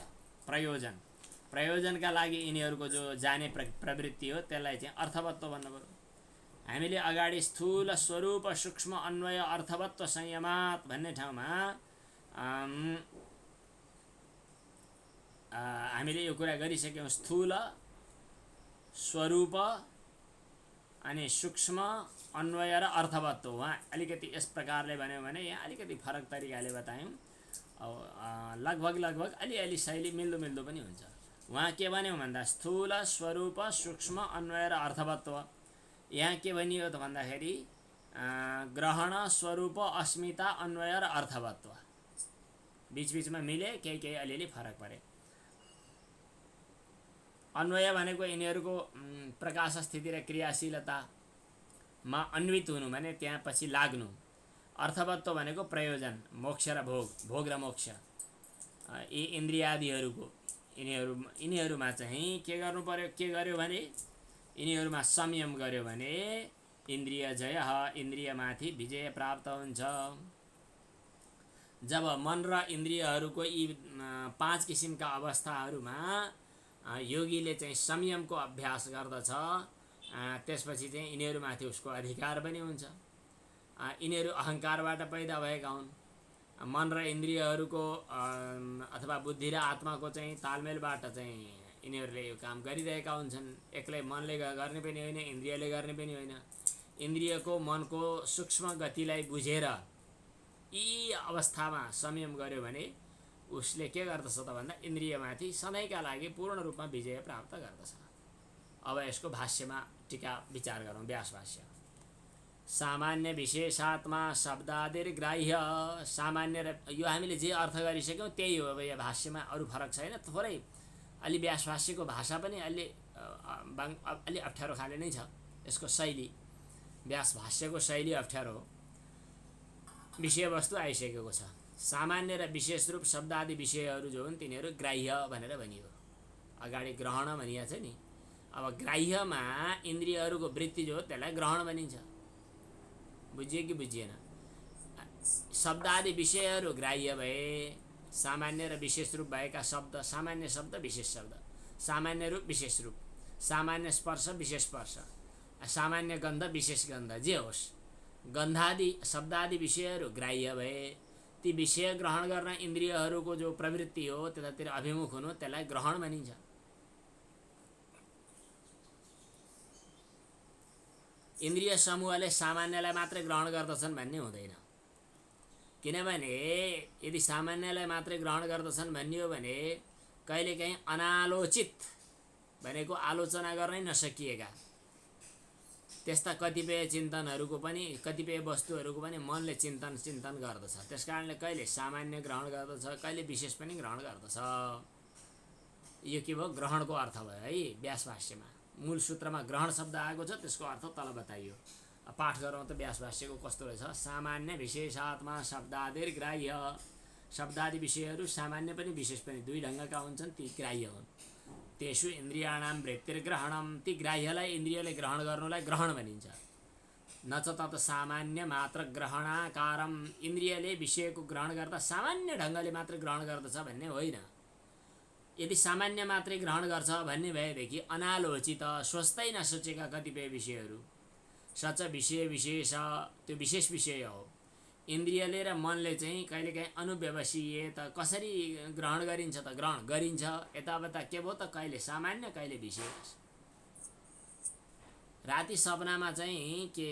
प्रयोजनका लागि यिनीहरूको जो जाने प्रवृत्ति हो त्यसलाई चाहिँ अर्थवत्व भन्नु पर्यो। हामीले अगाडि स्थूल स्वरूप सूक्ष्म अन्वय अर्थवत्व संयमात् भन्ने ठाउँमा हामीले यो कुरा गरिसक्यौँ। स्थूल स्वरूप अनि सूक्ष्म अन्वय र अर्थवत्व वहाँ अलिकति यस प्रकारले भन्यो भने यहाँ अलिकति फरक तरिकाले बतायौँ। लगभग अलिअलि शैली मिल्दो पनि हुन्छ। उहाँ के भन्यो भन्दा स्थूल स्वरूप सूक्ष्म अन्वय र अर्थवत्व। यहाँ के भनियो त भन्दाखेरि ग्रहण स्वरूप अस्मिता अन्वय र अर्थवत्व बीचबीचमा मिले, केही अलिअलि फरक परे। अन्वय भनेको यिनीहरूको प्रकाश स्थिति र क्रियाशीलतामा अन्वित हुनु भने त्यहाँ पछि लाग्नु। अर्थवत्व भनेको प्रयोजन, मोक्ष र भोग र मोक्ष, यी इन्द्रियादिहरूको यिनीहरूमा चाहिँ के गर्नु पर्यो, के गर्यो भने यिनीहरूमा संयम गर्यो भने इन्द्रिय जय, इन्द्रियमाथि विजय प्राप्त हुन्छ। जब मन र इन्द्रियहरूको यी 5 किसिमका अवस्थाहरूमा योगीले चाहिँ संयमको अभ्यास गर्दछ, त्यसपछि चाहिँ यिनीहरूमाथि उसको अधिकार पनि हुन्छ। यिनीहरू अहङ्कारबाट पैदा भएका हुन्। मन र इन्द्रियहरूको अथवा बुद्धि र आत्माको चाहिँ तालमेलबाट चाहिँ यिनीहरूले यो काम गरिरहेका हुन्छन्। एक्लै मनले गर्ने पनि होइन, इन्द्रियले गर्ने पनि होइन। इन्द्रियको मनको सूक्ष्म गतिलाई बुझेर यी अवस्थामा संयम गर्यो भने उसले के गर्दछ त भन्दा इन्द्रियमाथि सधैँका लागि पूर्ण रूपमा विजय प्राप्त गर्दछ। अब यसको भाष्यमा टीका विचार गरौँ। व्यास भाष्य। सामान्य विशेषात्मा शब्दादिर्ग्राह्य। सामान्य र यो हामीले जे अर्थ गरिसक्यौँ त्यही हो। अब यहाँ भाष्यमा अरू फरक छैन। थोरै अलि व्यास भाष्यको भाषा पनि अलि अप्ठ्यारो खाले नै छ। यसको शैली, व्यास भाष्यको शैली अप्ठ्यारो हो। विषयवस्तु आइसकेको छ। सामान्य र विशेष रूप शब्दादि विषयहरू जो हुन् तिनीहरू ग्राह्य भनेर भनियो। अगाडि ग्रहण भनिएको छ नि। अब ग्राह्यमा इन्द्रियहरूको वृत्ति जो हो त्यसलाई ग्रहण भनिन्छ। बुझियो कि बुझिएन? शब्दादि विषयहरू ग्राह्य भए, सामान्य र विशेष रूप भएका शब्द, सामान्य शब्द विशेष शब्द, सामान्य रूप विशेष रूप, सामान्य स्पर्श विशेष स्पर्श, सामान्य गन्ध विशेष गन्ध, जे होस्, गन्धादि शब्दादि विषयहरू ग्राह्य भए ती विषय ग्रहण गर्न इन्द्रियहरूको जो प्रवृत्ति हो त्यतातिर अभिमुख हुनु त्यसलाई ग्रहण भनिन्छ। इन्द्रिय समूहले सामान्यलाई मात्रै ग्रहण गर्दछन् भन्ने हुँदैन। किनभने यदि सामान्यलाई मात्रै ग्रहण गर्दछन् भन्ने हो भने कहिलेकाहीँ अनालोचित भनेको आलोचना गर्नै नसकिएका त्यस्ता कतिपय चिन्तनहरूको पनि, कतिपय वस्तुहरूको पनि मनले चिन्तन गर्दछ। त्यसकारणले कहिले सामान्य ग्रहण गर्दछ, कहिले विशेष पनि ग्रहण गर्दछ। यो के भयो? ग्रहणको अर्थ भयो है। व्यास भाष्यमा मूल सूत्रमा ग्रहण शब्द आएको छ, त्यसको अर्थ तल बताइयो। पाठ गरौँ त व्यास भाष्यको कस्तो रहेछ। सामान्य विशेषात्मा शब्दादिर्ग्राह्य। शब्दादि विषयहरू सामान्य पनि विशेष पनि दुई ढङ्गका हुन्छन्, ती ग्राह्य हुन्। तेषु इन्द्रियाणां वृत्तिर्ग्रहणं। ती ग्राह्यलाई इन्द्रियले ग्रहण गर्नुलाई ग्रहण भनिन्छ। न च तत् सामान्य मात्र ग्रहणाकारम। इन्द्रियले विषयको ग्रहण गर्दा सामान्य ढङ्गले मात्र ग्रहण गर्दछ भन्ने होइन। यदि सामान्य मात्रै ग्रहण गर्छ भन्ने भएदेखि अनालोचित, सोच्दै नसोचेका कतिपय विषयहरू, सच विषय विशेष, त्यो विशेष विषय हो। इन्द्रियले र मनले चाहिँ कहिलेकाहीँ अनुव्यवसीय त कसरी ग्रहण गरिन्छ त? ग्रहण गरिन्छ। यताउता के भयो त? कहिले सामान्य कहिले विशेष। राति सपनामा चाहिँ के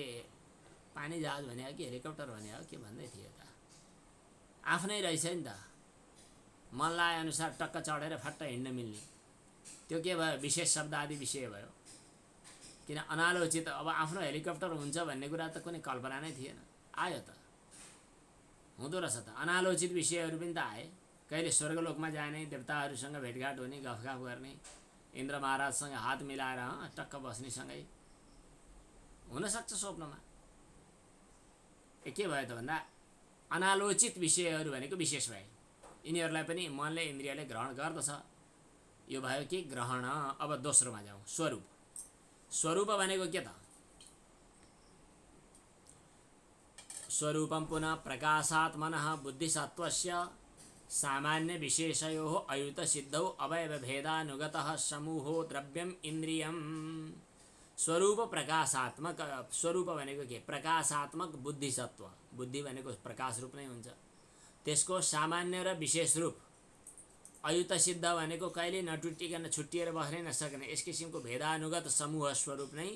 पानी जहाज भने हो कि हेलिकप्टर भने हो के भन्दै थियो त? आफ्नै रहेछ नि त। मनलाई अनुसार टक्क चढेर फट्ट हिँड्न मिल्ने। त्यो के भयो? विशेष शब्द आदि विषय भयो। किन अनालोचित? अब आफ्नो हेलिकप्टर हुन्छ भन्ने कुरा त कुनै कल्पना नै थिएन। आयो त, हुँदो रहेछ त। अनालोचित विषयहरू पनि त आए। कहिले स्वर्गलोकमा जाने, देवताहरूसँग भेटघाट हुने, गफगाफ गर्ने, इन्द्र महाराजसँग हात मिलाएर टक्क बस्नेसँगै हुनसक्छ स्वप्नमा। के भयो त भन्दा अनालोचित विषयहरू भनेको विशेष भए। यिनीहरूलाई पनि मनले इन्द्रियले ग्रहण गर्दछ। यो भयो कि ग्रहण। अब दोस्रोमा जाउँ। स्वरूप। स्वरूप भनेको के त? स्वरूपं पुनः प्रकाशात्मनः बुद्धिसत्त्वस्य सामान्य विशेषयोः अयुत सिद्धौ अवयव भेदानुगतः समूहो द्रव्यम इन्द्रियम। स्वरूप प्रकाशात्मक। स्वरूप भनेको के? प्रकाशात्मक बुद्धिसत्व। बुद्धि भनेको प्रकाश रूप नै हुन्छ। त्यसको सामान्य र विशेष रूप। अयुत सिद्ध भनेको कहिले नटुटिकन छुट्टिएर बस्नै नसक्ने यस किसिमको भेदानुगत समूह स्वरूप नै,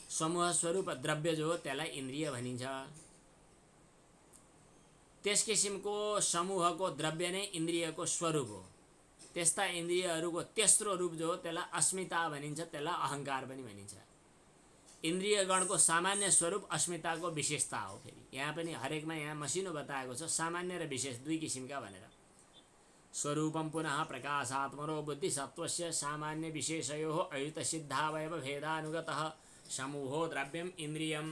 समूह स्वरूप द्रव्य जो हो त्यसलाई इन्द्रिय भनिन्छ। त्यस किसिमको समूहको द्रव्य नै इन्द्रियको स्वरूप हो। त्यस्ता इन्द्रियहरूको तेस्रो रूप जो हो त्यसलाई अस्मिता भनिन्छ, त्यसलाई अहङ्कार पनि भनिन्छ। इन्द्रियगणको सामान्य स्वरूप अस्मिताको विशेषता हो। फेरि यहाँ पनि हरेकमा यहाँ मसिनो बताएको छ सामान्य र विशेष दुई किसिमका भनेर। स्वरूपम पुनः प्रकाशात्मनो बुद्धि सत्वस्य सामान्य विशेषयोः अयुत सिद्धावयव भेदानुगतः समूहो द्रव्यम इन्द्रियम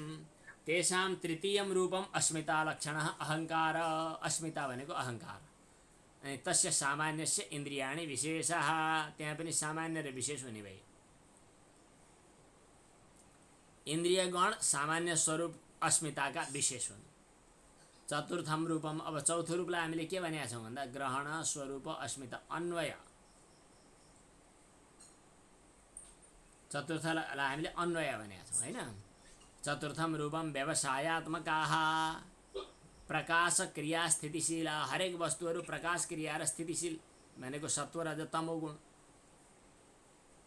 तेषां तृतीयं रूपम अस्मिता लक्षणः अहङ्कार। अस्मिता भनेको अहङ्कार। अनि तस्य सामान्यस्य इन्द्रियाणि विशेषः, त्यहाँ पनि सामान्य र विशेष हुने भए। इन्द्रियगण सामान्य स्वरूप अस्मिताका विशेष हुन्। चतुर्थम रूपम, अब चौथो रूपलाई हामीले के भनेका छौँ भन्दा ग्रहण स्वरूप अस्मिता अन्वय। चतुर्थलाई हामीले अन्वय भनेका छौँ होइन। चतुर्थम रूपम व्यवसायात्मकाः, प्रकाश क्रिया स्थितिशील। हरेक वस्तुहरू प्रकाश क्रिया र स्थितिशील भनेको सत्व रज तमो गुण।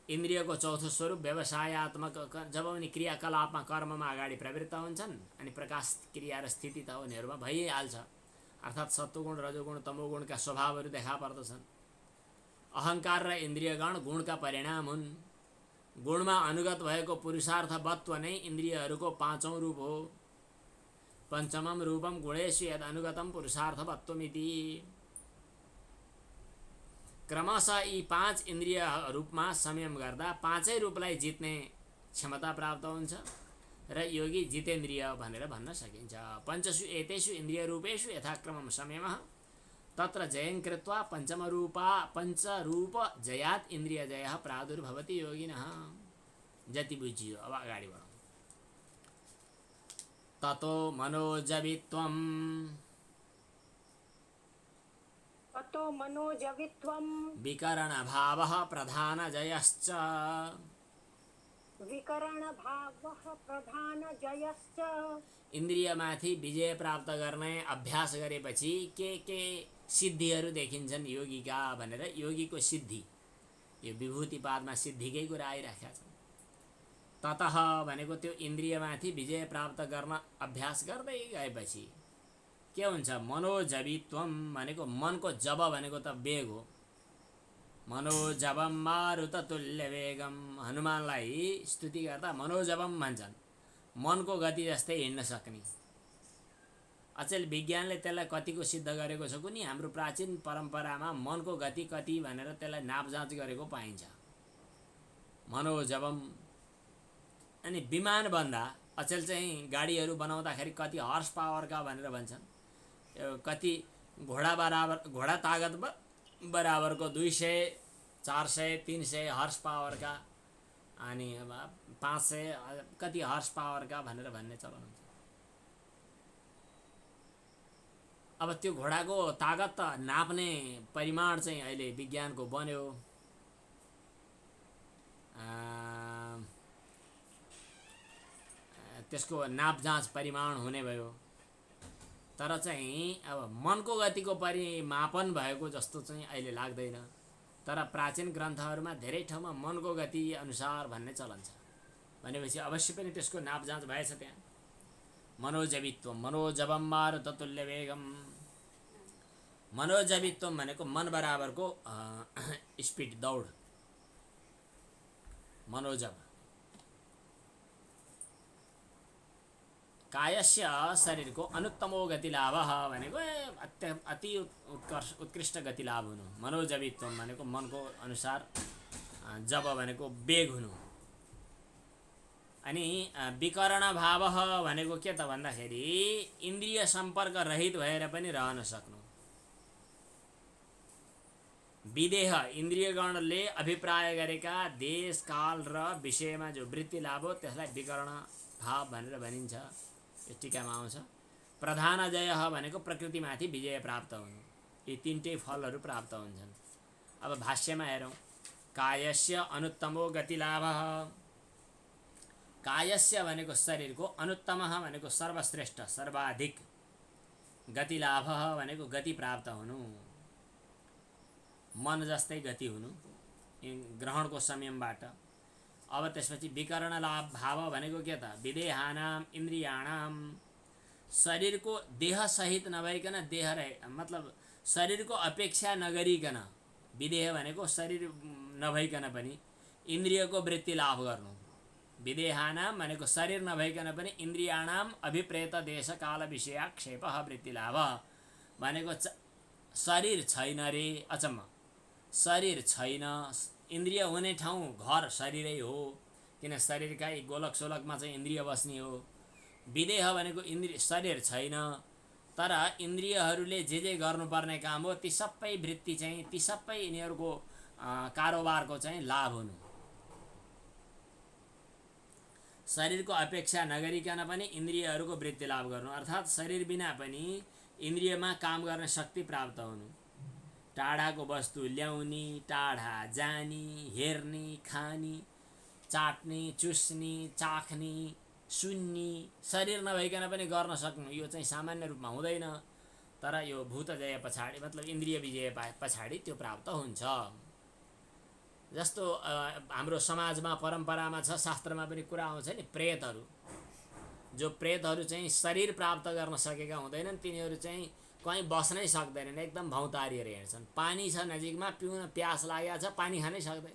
इन्द्रियको चौथो स्वरूप व्यवसायात्मक, जब उनी क्रियाकलापमा कर्ममा अगाडि प्रवृत्त हुन्छन् अनि प्रकाश क्रिया र स्थिति त उनीहरूमा भइहाल्छ, अर्थात् सत्वगुण रजोगुण तमोगुणका स्वभावहरू देखा पर्दछन्। अहङ्कार र इन्द्रियगण गुणका परिणाम हुन्। गुणमा अनुगत भएको पुरुषार्थवत्व नै इन्द्रियहरूको पाँचौं रूप हो। पञ्चमम रूपम गुणेषु यद अनुगतम पुरुषार्थवत्वमिति। क्रमशः यी पाँच इन्द्रिय रूपमा संयम गर्दा पाँचै रूपलाई जित्ने क्षमता प्राप्त हुन्छ र योगी जितेन्द्रिय भनेर भन्न सकिन्छ। पञ्चसु एतेषु इन्द्रिय रूपेषु यथाक्रमं संयमः तत्र जयं कृत्वा पञ्चरूप जयात् इन्द्रियजयः प्रादुर्भवति योगिनः। जति बुझियो अब अगाडि बढौँ। ततो मनोजवित्वं, ततो मनोजवित्वं विकरणभावः प्रधानजयश्च, विकरणभावः प्रधानजयश्च। इन्द्रियमाथि विजय प्राप्त गर्ने अभ्यास गरेपछि के सिद्धिहरू देखिन्छन् योगीका भनेर। योगीको सिद्धि, यो विभूतिपादमा सिद्धिकै कुरा आइराखेका छन्। ततः भनेको त्यो इन्द्रियमाथि विजय प्राप्त गर्न अभ्यास गर्दै गएपछि के हुन्छ? मनोजवित्वम भनेको मनको जब भनेको त वेग हो। मनोजवम मारुततुल्य वेगम, हनुमानलाई स्तुति गर्दा मनोजवम भन्छन्, मनको गति जस्तै हिँड्न सक्ने। अचेल विज्ञानले त्यसलाई कतिको सिद्ध गरेको छ कुनी? हाम्रो प्राचीन परम्परामा मनको गति कति भनेर त्यसलाई नापजाँच गरेको पाइन्छ। मनोजवम। अनि विमान भन्दा अचेल चाहिँ गाडीहरू बनाउँदाखेरि कति हर्स पावरका भनेर भन्छन्। कति घोडा तागत बराबरको 200, 400, 300 हर्स पावरका, अनि 500 कति हर्स पावरका भनेर भन्ने चलन हुन्छ। अब त्यो घोडाको तागत त नाप्ने परिमाण चाहिँ अहिले विज्ञानको बन्यो। त्यसको नापजाँच परिमाण हुने भयो। तर चाहिँ अब मनको गतिको परिमापन भएको जस्तो चाहिँ अहिले लाग्दैन। तर प्राचीन ग्रन्थहरूमा धेरै ठाउँमा मनको गति अनुसार भन्ने चलन छ। भनेपछि अवश्य पनि त्यसको नापजाँच भएछ त्यहाँ। मनोजवित्वम, मनोजवम मारुततुल्य वेगम। मनोजवित्वम भनेको मन बराबरको स्पिड, दौड, मनोजव। कायस्य शरीरको अनुत्तमो गतिलाभः भनेको अति उत्कृष्ट गतिलाभ हुनु। मनोजवित्वम भनेको मनको अनुसार जब भनेको वेग हुनु। अनि विकरण भावः भनेको के त भन्दाखेरि इन्द्रिय सम्पर्क रहित भएर पनि रहन सक्नु। विदेह, इन्द्रियगणले अभिप्राय गरेका देश काल र विषयमा जो वृत्ति लाभ हो त्यसलाई विकरण भाव भनेर भनिन्छ। यो टीकामा आउँछ। प्रधानजयः भनेको प्रकृतिमाथि विजय प्राप्त हुनु। यी तीनटै फलहरू प्राप्त हुन्छन्। अब भाष्यमा हेरौँ। कायस्य अनुत्तमो गतिलाभः। कायस्य भनेको शरीरको, अनुत्तमः भनेको सर्वश्रेष्ठ सर्वाधिक, गतिलाभः भनेको गति प्राप्त हुनु, मन जस्तै गति हुनु ग्रहणको संयमबाट। अब त्यसपछि विकरण लाभ भाव भनेको के त? विदेहानाम इन्द्रियाणाम, शरीरको देह सहित नभइकन, देह मतलब शरीरको अपेक्षा नगरिकन विदेह भनेको शरीर नभइकन पनि इन्द्रियको वृत्ति लाभ गर्नु। विदेहानाम भनेको शरीर नभइकन पनि इन्द्रियाणाम अभिप्रेत देश काल विषयाक्षेप वृत्ति लाभ भनेको शरीर छैन रे, अचम्म, शरीर छैन, इन्द्रिय हुने ठाउँ घर शरीरै हो, किन शरीरकै गोलक सोलकमा चाहिँ इन्द्रिय बस्ने हो। विदेह भनेको इन्द्रिय शरीर छैन तर इन्द्रियहरूले जे गर्नुपर्ने काम हो ती सबै वृत्ति चाहिँ ती सबै यिनीहरूको कारोबारको चाहिँ लाभ हुनु। शरीरको अपेक्षा नगरिकन पनि इन्द्रियहरूको वृत्ति लाभ गर्नु, अर्थात् शरीर बिना पनि इन्द्रियमा काम गर्ने शक्ति प्राप्त हुनु। टाढाको वस्तु ल्याउने, टाढा जाने, हेर्ने, खाने, चाट्ने, चुस्ने, चाख्ने, सुन्ने, शरीर नभइकन पनि गर्न सक्नु यो चाहिँ सामान्य रूपमा हुँदैन। तर यो भूतजय पछाडि मतलब इन्द्रिय विजय पछाडि त्यो प्राप्त हुन्छ। जस्तो हाम्रो समाजमा परम्परामा छ, शास्त्रमा पनि कुरा आउँछ नि, प्रेतहरू, जो प्रेतहरू चाहिँ शरीर प्राप्त गर्न सकेका हुँदैनन् तिनीहरू चाहिँ कहीँ बस्नै सक्दैनन्, एकदम भौतारिएर हिँड्छन्। पानी छ नजिकमा, पिउन प्यास लागेको छ, पानी खानै सक्दैन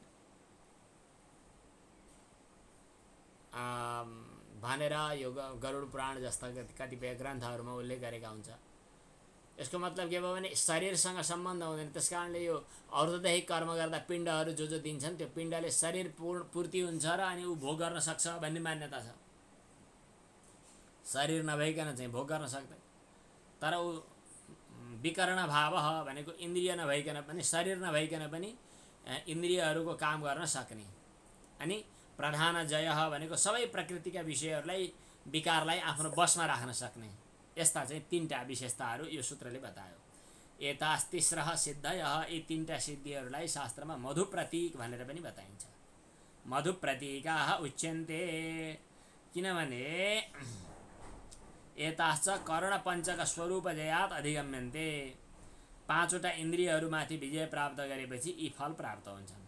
भनेर यो गरुड पुराण जस्ता कतिपय ग्रन्थहरूमा उल्लेख गरेका हुन्छ। यसको मतलब के भयो भने शरीरसँग सम्बन्ध हुँदैन। त्यस कारणले यो औषधैहिक कर्म गर्दा पिण्डहरू जो दिन्छन् त्यो पिण्डले शरीर पूर्ति हुन्छ र अनि ऊ भोग गर्न सक्छ भन्ने मान्यता छ। शरीर नभइकन चाहिँ भोग गर्न सक्दैन। तर ऊ विकर्ण भाव भनेको इन्द्रिय नभइकन पनि शरीर नभइकन पनि इन्द्रियहरूको काम गर्न सक्ने। अनि प्रधान जय भनेको सबै प्रकृतिका विषयहरूलाई विकारलाई आफ्नो बसमा राख्न सक्ने। यस्ता चाहिँ तीनटा विशेषताहरू यो सूत्रले बतायो। एतास्तिस्रः सिद्धयः, यी तीनटा सिद्धिहरूलाई शास्त्रमा मधु प्रतीक भनेर पनि बताइन्छ। मधु प्रतीकाः उच्यन्ते, किनभने एताश्च करणपञ्चक स्वरूपजयात् अधिगम्यन्ते, पाँचवटा इन्द्रियहरूमाथि विजय प्राप्त गरेपछि यी फल प्राप्त हुन्छन्।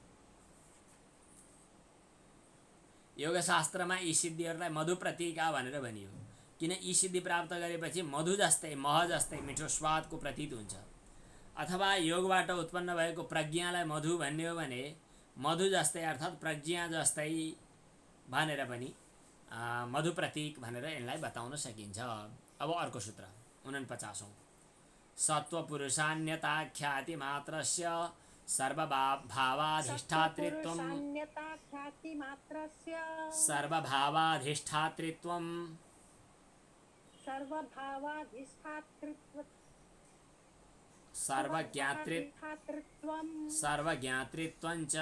योगशास्त्रमा यी सिद्धिहरूलाई मधु प्रतीका भनेर भनियो, किन यी सिद्धि प्राप्त गरेपछि मधु जस्तै मह जस्तै मिठो स्वादको प्रतीत हुन्छ। अथवा योगबाट उत्पन्न भएको प्रज्ञालाई मधु भन्ने हो भने मधु जस्तै अर्थात् प्रज्ञा जस्तै भनेर पनि मधु प्रतीक भनेर यसलाई बताउन सकिन्छ। अब अर्को सूत्र 49औं, सत्वपुरुषान्यता ख्याति मात्रस्य सर्वभावाधिष्ठातृत्वं, सर्वभावाधिष्ठातृत्वं, सर्वज्ञातृत्वं च,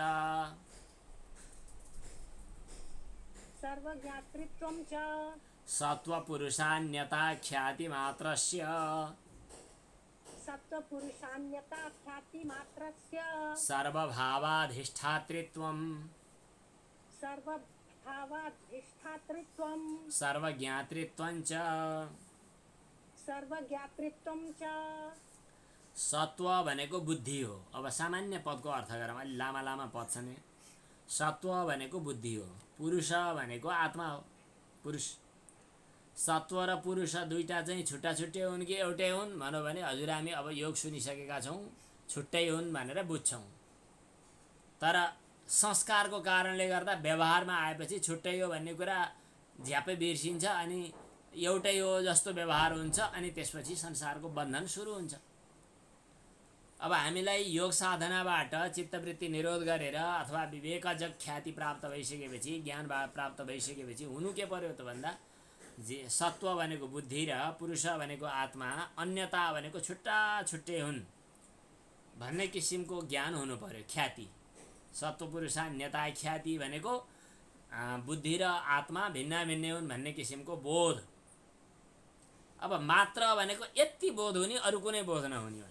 सत्वपुरुषान्यता ख्याति मात्रस्य, सर्वभावाधिष्ठातृत्वं, सर्वज्ञातृत्वं च, सत्व भनेको बुद्धि हो। अब सामान्य पदको अर्थ गरौँ, अलि लामा लामा पद छ नि। सत्व भनेको बुद्धि हो, पुरुष भनेको आत्मा हो। पुरुष, सत्व र पुरुष दुईटा चाहिँ छुट्टा छुट्टै हुन् कि एउटै हुन् भनौँ भने हजुर हामी अब योग सुनिसकेका छौँ, छुट्टै हुन् भनेर बुझ्छौँ। तर संस्कारको कारणले गर्दा व्यवहारमा आएपछि छुट्टै हो भन्ने कुरा झ्यापै बिर्सिन्छ अनि एउटै हो जस्तो व्यवहार हुन्छ अनि त्यसपछि संसारको बन्धन सुरु हुन्छ। अब हामीलाई योग साधनाबाट चित्तवृत्ति निरोध गरेर अथवा विवेकजक ख्याति प्राप्त भइसकेपछि, ज्ञान प्राप्त भइसकेपछि हुनु के पर्यो त भन्दा सत्व भनेको बुद्धि र पुरुष भनेको आत्मा, अन्यता भनेको छुट्टा छुट्टै हुन् भन्ने किसिमको ज्ञान हुनु पर्यो, ख्याति। सत्व पुरुषान्यता ख्याति भनेको बुद्धि र आत्मा भिन्न भिन्न हुन् भन्ने किसिमको बोध। अब मात्र भनेको यति बोध हुने, अरू कुनै बोध नहुने।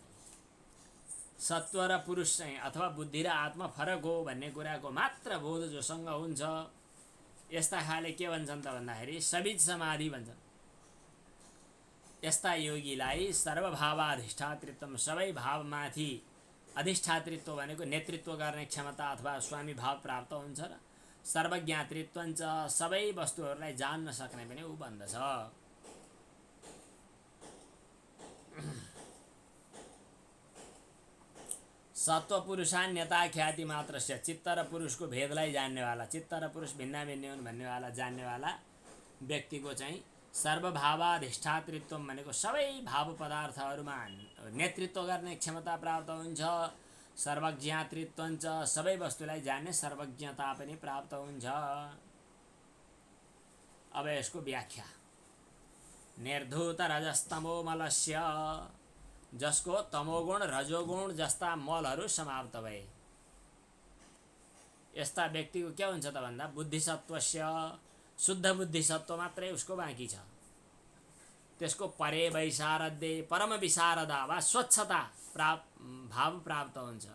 सत्व र पुरुष चाहिँ अथवा बुद्धि र आत्मा फरक हो भन्ने कुराको मात्र बोध जोसँग हुन्छ यस्ता खाले के भन्छन् त भन्दाखेरि सबिज समाधि भन्छन्। यस्ता योगीलाई सर्वभावाधिष्ठातृत्व, सबै भावमाथि अधिष्ठातृत्व भनेको नेतृत्व गर्ने क्षमता अथवा स्वामी भाव प्राप्त हुन्छ र सर्वज्ञातृत्व च, सबै वस्तुहरूलाई जान्न सक्ने पनि ऊ बन्दछ। सत्व पुरुषान्यता ख्याति मात्र से चित्त र पुरुषको भेदलाई जान्नेवाला, चित्त र पुरुष भिन्न भिन्न हुन् भन्नेवाला जान्नेवाला व्यक्तिको चाहिँ सर्वभावाधिष्ठातृत्व भनेको सबै भाव पदार्थहरूमा नेतृत्व गर्ने क्षमता प्राप्त हुन्छ। सर्वज्ञातृत्व हुन्छ, सबै वस्तुलाई जान्ने सर्वज्ञता पनि प्राप्त हुन्छ। अब यसको व्याख्या। निर्धूत रजस्तमो मलस्य, जसको तमोगुण रजोगुण जस्ता मलहरू समाप्त भए। यस्ता व्यक्तिको के हुन्छ त भन्दा बुद्धिसत्वस्य, शुद्ध बुद्धिसत्व मात्रै उसको बाँकी छ। त्यसको परे वैशारद्य, परम विशारदा वा स्वच्छता भाव प्राप्त हुन्छ।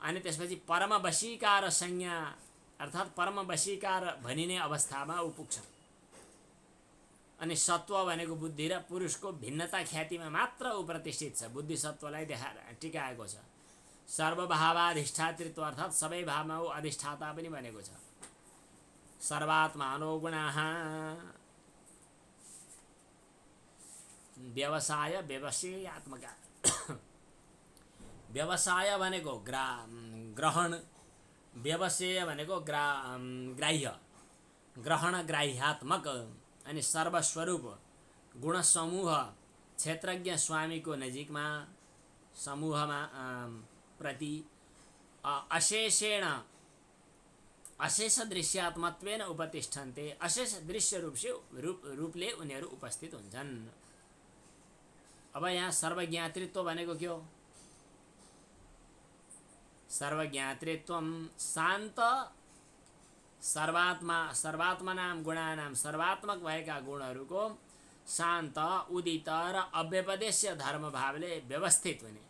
अनि त्यसपछि परम वशीकार संज्ञा अर्थात् परम वशीकार भनिने अवस्थामा ऊ पुग्छ। अनि सत्व भनेको बुद्धि र पुरुषको भिन्नता ख्यातिमा मात्र ऊ प्रतिष्ठित छ। बुद्धिसत्वलाई देखाएर टिकाएको छ। सर्वभावाधिष्ठातृत्व अर्थात् सबै भावमा ऊ अधिष्ठाता पनि बनेको छ। सर्वात्मानो गुणाः, व्यवसाय व्यवसायात्मका। व्यवसाय भनेको ग्रहण, व्यवसाय भनेको ग्राह्य, ग्रहण ग्राह्यात्मक। अनि सर्वस्वरूप गुणसमूह क्षेत्रज्ञ स्वामीको नजिकमा समूहमा प्रति अशेषेण अशेष दृश्यात्मत्वेन उपतिष्ठन्ते, अशेष दृश्य रूपले उनीहरू उपस्थित हुन्छन्। अब यहाँ सर्वज्ञातृत्व भनेको के हो? सर्वज्ञातृत्वम शान्त सर्वात्मनाम गुणानाम, सर्वात्मक भएका गुणहरूको शान्त उदित र अव्यपदेश्य धर्म भावले व्यवस्थित हुने।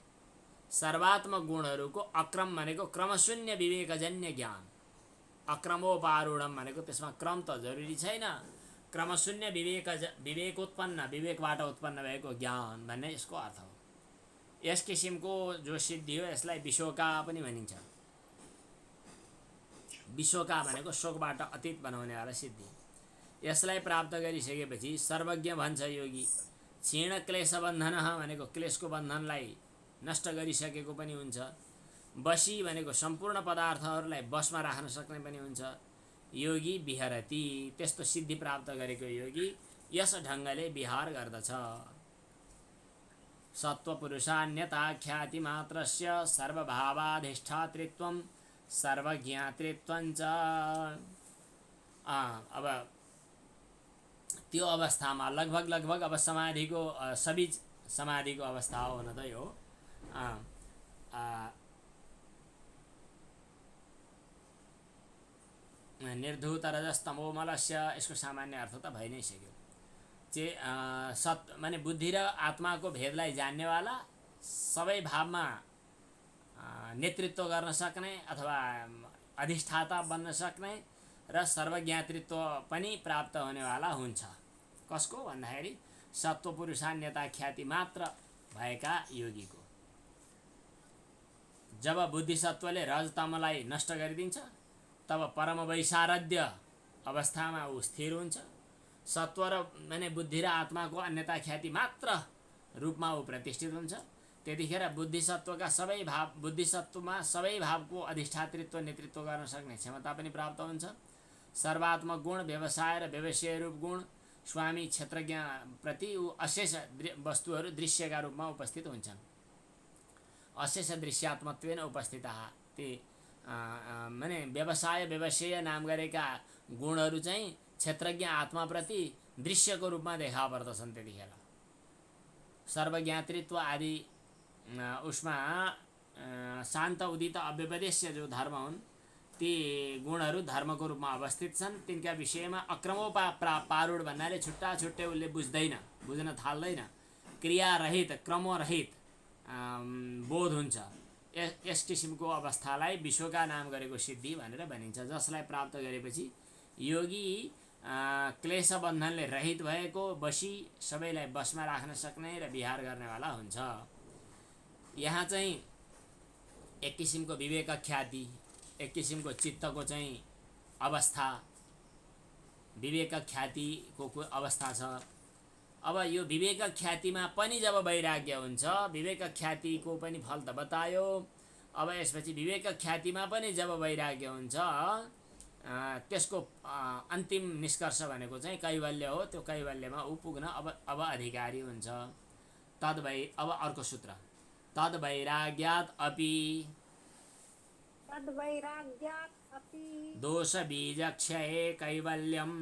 सर्वात्मक गुणहरूको अक्रम भनेको क्रमशून्य विवेकजन्य ज्ञान। अक्रमोपारूढम भनेको त्यसमा क्रम त जरुरी छैन, क्रमशून्य विवेकोत्पन्न, विवेकबाट उत्पन्न भएको ज्ञान भन्ने यसको अर्थ हो। यस किसिमको जो सिद्धि हो यसलाई विशोका पनि भनिन्छ। विशोका भनेको शोकबाट अतीत बनाउनेवाला सिद्धि। यसलाई प्राप्त गरिसकेपछि सर्वज्ञ भन्छ योगी। क्षीण क्लेश बन्धन भनेको क्लेशको बन्धनलाई नष्ट गरिसकेको पनि हुन्छ। वशी भनेको सम्पूर्ण पदार्थहरूलाई वशमा राख्न सक्ने पनि हुन्छ। योगी विहरति, त्यस्तो सिद्धि प्राप्त गरेको योगी यस ढङ्गले विहार गर्दछ। सत्वपुरुषान्यता ख्याति मात्रस्य सर्वभावाधिष्ठातृत्वं सर्वज्ञातृत्वञ्च। अब त्यो अवस्थामा लगभग अब समाधिको सबीज समाधिको अवस्था हो हुन त यो। निर्धूत रजस्तमो मलस्य, यसको सामान्य अर्थ त भइ नै सक्यो। सत् माने बुद्धि र आत्माको भेदलाई जान्नेवाला, सबै भावमा नेतृत्व गर्न सक्ने अथवा अधिष्ठाता बन्न सक्ने र सर्वज्ञातृत्व पनि प्राप्त हुनेवाला हुन्छ। कसको भन्दाखेरि सत्वपुरुषान्यता ख्याति मात्र भएका योगीको। जब बुद्धिसत्वले रजतमलाई नष्ट गरिदिन्छ तब परम वैशारद्य अवस्थामा ऊ स्थिर हुन्छ। सत्व र माने बुद्धि र आत्माको अन्यता ख्याति मात्र रूपमा ऊ प्रतिष्ठित हुन्छ। त्यतिखेर बुद्धिसत्वका सबै भाव, बुद्धिसत्वमा सबै भावको अधिष्ठातृत्व नेतृत्व गर्न सक्ने क्षमता पनि प्राप्त हुन्छ। सर्वात्मक गुण, व्यवसाय र व्यवसाय रूप गुण स्वामी क्षेत्रज्ञ प्रति ऊ अशेष वस्तुहरू दृश्यका रूपमा उपस्थित हुन्छन्। अशेष दृश्यात्मत्वेन उपस्थितः, ती माने व्यवसाय व्यवसाय नाम गरेका गुणहरू चाहिँ क्षेत्रज्ञ आत्माप्रति दृश्यको रूपमा देखा पर्दछन्। त्यतिखेर सर्वज्ञातृत्व आदि उसमा शान्त उदित अव्यपदेश्य जो धर्म हुन् ती गुणहरू धर्मको रूपमा अवस्थित छन्। तिनका विषयमा पारूढ भन्नाले छुट्टा छुट्टै उसले बुझ्न थाल्दैन। क्रियारहित क्रमरहित बोध हुन्छ। यस किसिमको अवस्थालाई विश्वका नाम गरेको सिद्धि भनेर भनिन्छ। जसलाई प्राप्त गरेपछि योगी क्लेश बन्धनले रहित भएको, वशी, सबैलाई वशमा राख्न सक्ने र विहार गर्नेवाला हुन्छ। यहाँ चाहिँ एक किसिमको विवेक ख्याति, एक किसिमको चित्तको चाहिँ अवस्था, विवेक ख्यातिको अवस्था छ। अब यो विवेक ख्यातिमा पनि जब वैराग्य हुन्छ, विवेक ख्यातिको पनि फल त बतायो। अब यसपछि विवेक ख्यातिमा पनि जब वैराग्य हुन्छ त्यसको अन्तिम निष्कर्ष भनेको चाहिँ कैवल्य हो। त्यो कैवल्यमा ऊ पुग्न अब अधिकारी हुन्छ। अब अर्को सूत्र तद्वैराग्यात् अपि तद्वैराग्यात् अपि दोषबीजक्षये कैवल्यम्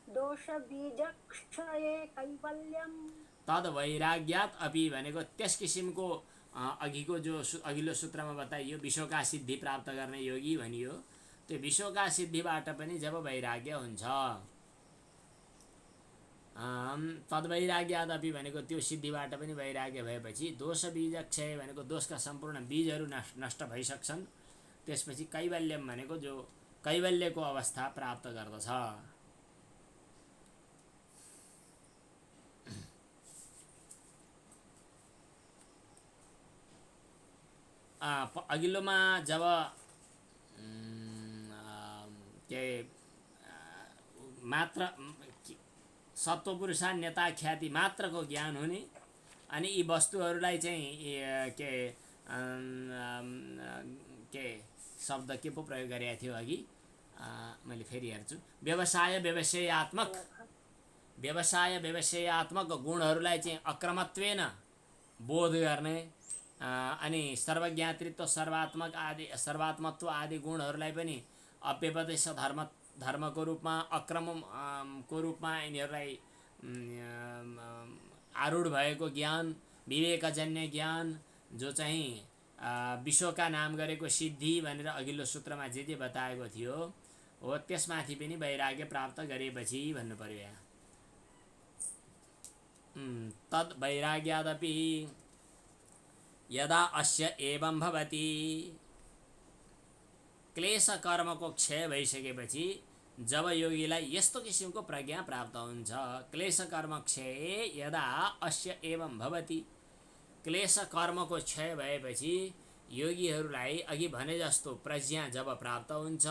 दोषबीजक्षये कैवल्यम् तद्वैराग्यात् अपि भनेको त्यस किसिमको अघिको जो अघिल्लो सूत्रमा बताइयो विश्वका सिद्धि प्राप्त गर्ने योगी भनियो, त्यो विश्वका सिद्धिबाट पनि जब वैराग्य हुन्छ तद्वैराग्यादपि भनेको त्यो सिद्धिबाट पनि वैराग्य भएपछि दोषबीजक्षय भनेको दोषका सम्पूर्ण बीजहरू नष्ट भइसक्छन्। त्यसपछि कैवल्यम भनेको जो कैवल्यको अवस्था प्राप्त गर्दछ। अघिल्लोमा जब मात्र सत्वपुरुषान्यता ख्याति मात्रको ज्ञान हुने अनि यी वस्तुहरूलाई चाहिँ के शब्द के पो प्रयोग गरेको थियो अघि, मैले फेरि हेर्छु। व्यवसाय गुणहरूलाई चाहिँ अक्रमत्वेन बोध गर्ने अनि सर्वज्ञातृत्व सर्वात्मत्व आदि गुणहरूलाई पनि अव्यपदेश धर्मको रूपमा अक्रमको रूपमा यिनीहरूलाई आरूढ भएको ज्ञान विवेकजन्य ज्ञान जो चाहिँ विश्वका नाम गरेको सिद्धि भनेर अघिल्लो सूत्रमा जे बताएको थियो हो, त्यसमाथि पनि वैराग्य प्राप्त गरेपछि भन्नु पर्यो यहाँ। तद् वैराग्यादपि यदा अस्य एवं भवति क्लेश कर्मको क्षय भइसकेपछि जब योगीलाई यस्तो किसिमको प्रज्ञा प्राप्त हुन्छ, क्लेश कर्म क्षय यदा अस्य एवं भवति, क्लेश कर्मको क्षय भएपछि योगीहरूलाई अघि भने जस्तो प्रज्ञा जब प्राप्त हुन्छ,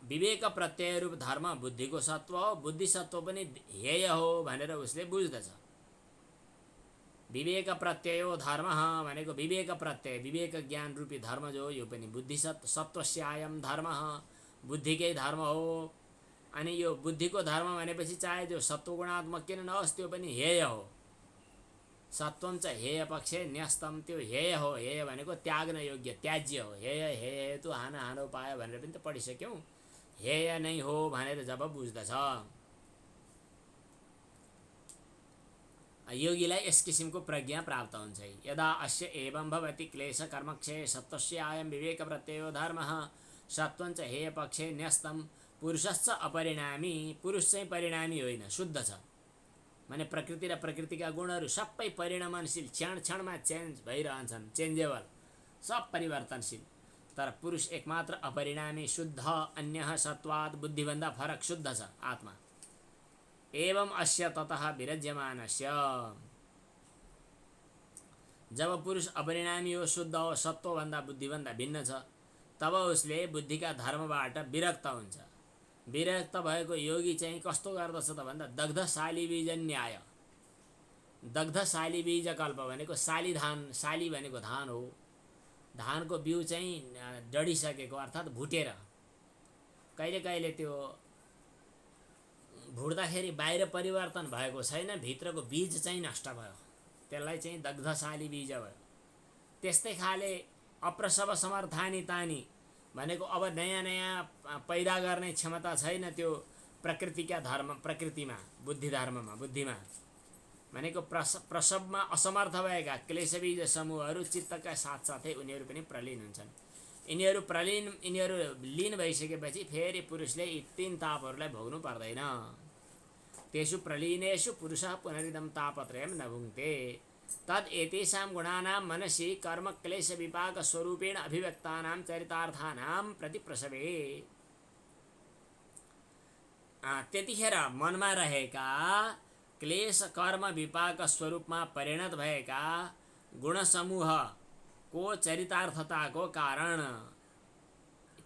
विवेक प्रत्यय रूप धर्म बुद्धिको सत्व हो, बुद्धि सत्व पनि हेय हो भनेर उसले बुझ्दछ। विवेक प्रत्ययो धर्म भनेको विवेक प्रत्यय विवेक ज्ञान रूपी धर्म जो यो पनि बुद्धि सत्वस्यायम धर्म बुद्धिकै धर्म हो। अनि यो बुद्धिको धर्म भनेपछि चाहे जो सत्वगुणात्मक किन नहोस् त्यो पनि हेय हो। सत्वम च हेय पक्षे न्यस्तम, त्यो हेय हो। हेय भनेको त्याग्न योग्य त्याज्य हो। हेय हेय तु हानो पायो भनेर पनि त पढिसक्यौँ। हेय नै हो भनेर जब बुझ्दछ योगीलाई यस किसिमको प्रज्ञा प्राप्त हुन्छ। यदा अस्य एवं भवति क्लेश कर्मक्षय सत्वस्य आयम विवेक प्रत्ययो धर्मः सत्वञ्च हेय पक्षे न्यस्तम पुरुषश्च अपरिणामी, पुरुष चाहिँ परिणामी होइन, शुद्ध छ। माने प्रकृति र प्रकृतिका गुणहरू सबै परिणमनशील, क्षण क्षणमा चेन्ज भइरहन्छन्, चेन्जेबल, सब परिवर्तनशील। तर पुरुष एकमात्र अपरिणामी शुद्ध, अन्य सत्वाद बुद्धिभन्दा फरक शुद्ध छ आत्मा। एवं अस्य ततः विरज्यमानस्य, जब पुरुष अपरिणामी हो, शुद्ध हो, सत्वभन्दा बुद्धिभन्दा भिन्न छ, तब उसले बुद्धिका धर्मबाट विरक्त हुन्छ। विरक्त भएको योगी चाहिँ कस्तो गर्दछ त भन्दा दग्ध शालिबीज न्याय, दग्ध शालिबीज कल्प भनेको शाली धान, शाली भनेको धान हो। धानको बिउ चाहिँ डढिसकेको अर्थात् भुटेर, कहिले कहिले त्यो भुट्दाखेरि बाहिर परिवर्तन भएको छैन, भित्रको बीज चाहिँ नष्ट भयो, त्यसलाई चाहिँ दग्धशाली बीज भयो। त्यस्तै खाले अप्रसव समर्थानी तानी भनेको अब नयाँ नयाँ पैदा गर्ने क्षमता छैन त्यो प्रकृतिका धर्म, प्रकृतिमा बुद्धि धर्ममा बुद्धिमा भनेको प्रसवमा असमर्थ भएका क्लेशबीज समूहहरू चित्तका साथसाथै उनीहरू पनि प्रलीन हुन्छन्। यिनीहरू लीन भइसकेपछि फेरि पुरुषले यी तीन तापहरूलाई भोग्नु पर्दैन। तेषु प्रलीनेषु पुरुषः पुनरिदं तापत्रयं न भुङ्क्ते तद् एतेषां गुणानां मनसि कर्म क्लेश विपाक स्वरूपेण अभिव्यक्तानां चरितार्थानां प्रति प्रसवे। त्यतिखेर मनमा रहेका क्लेश कर्म विपाक स्वरूपमा परिणत भएका गुण समूहको चरितार्थताको कारण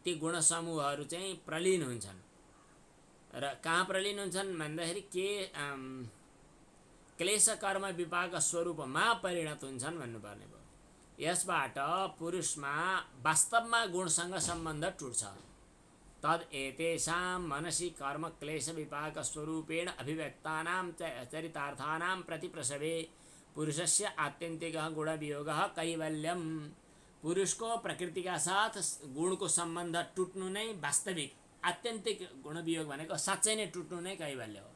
ती गुण समूहहरू चाहिँ प्रलीन हुन्छन्। र कहाँ प्रलीन हुन्छन् भन्दाखेरि के क्लेश कर्म विपाक स्वरूपमा परिणत हुन्छन् भन्नुपर्ने भयो। यसबाट पुरुषमा वास्तवमा गुणसँग सम्बन्ध टुट्छ। तद एतेषां मनसि कर्म क्लेश विपाक स्वरूपेण अभिव्यक्तानां चरितार्थानां प्रतिप्रसवे पुरुषस्य आत्यन्तिकः गुणवियोगः कैवल्यम। पुरुषको प्रकृतिका साथ गुणको सम्बन्ध टुट्नु नै वास्तविक आत्यन्तिक गुणवियोग भनेको साँच्चै नै टुट्नु नै कैवल्य हो।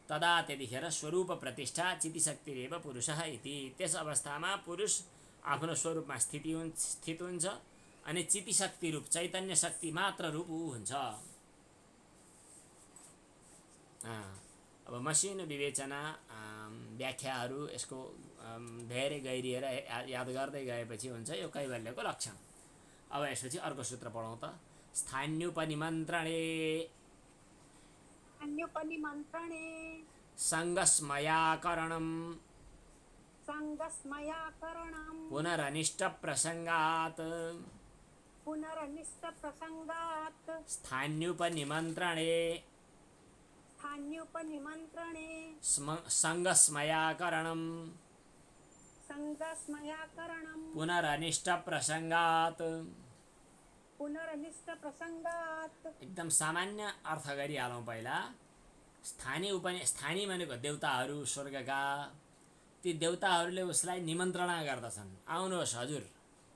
तदा त्यतिखेर स्वरूप प्रतिष्ठा चितिशक्तिरेव पुरुषः इति। त्यस अवस्थामा पुरुष आफ्नो स्वरूपमा स्थित हुन्छ अनि चितिशक्ति रूप चैतन्य शक्ति मात्र रूप ऊ हुन्छ। अब मसिनो विवेचना व्याख्याहरू यसको धेरै गहिरिएर याद गर्दै गएपछि हुन्छ यो कैवल्यको लक्षण। अब यसपछि अर्को सूत्र पढौँ त। स्थान्युपनिमन्त्रणे संगस्मयाकरणं पुनरनिष्टप्रसङ्गात् स्थान्युपनिमन्त्रणे संगस्मयाकरणं पुनरनिष्टप्रसङ्गात्। एकदम सामान्य अर्थ गरिहालौँ पहिला। स्थानीय भनेको देवताहरू स्वर्गका, ती देवताहरूले उसलाई निमन्त्रणा गर्दछन्, आउनुहोस् हजुर,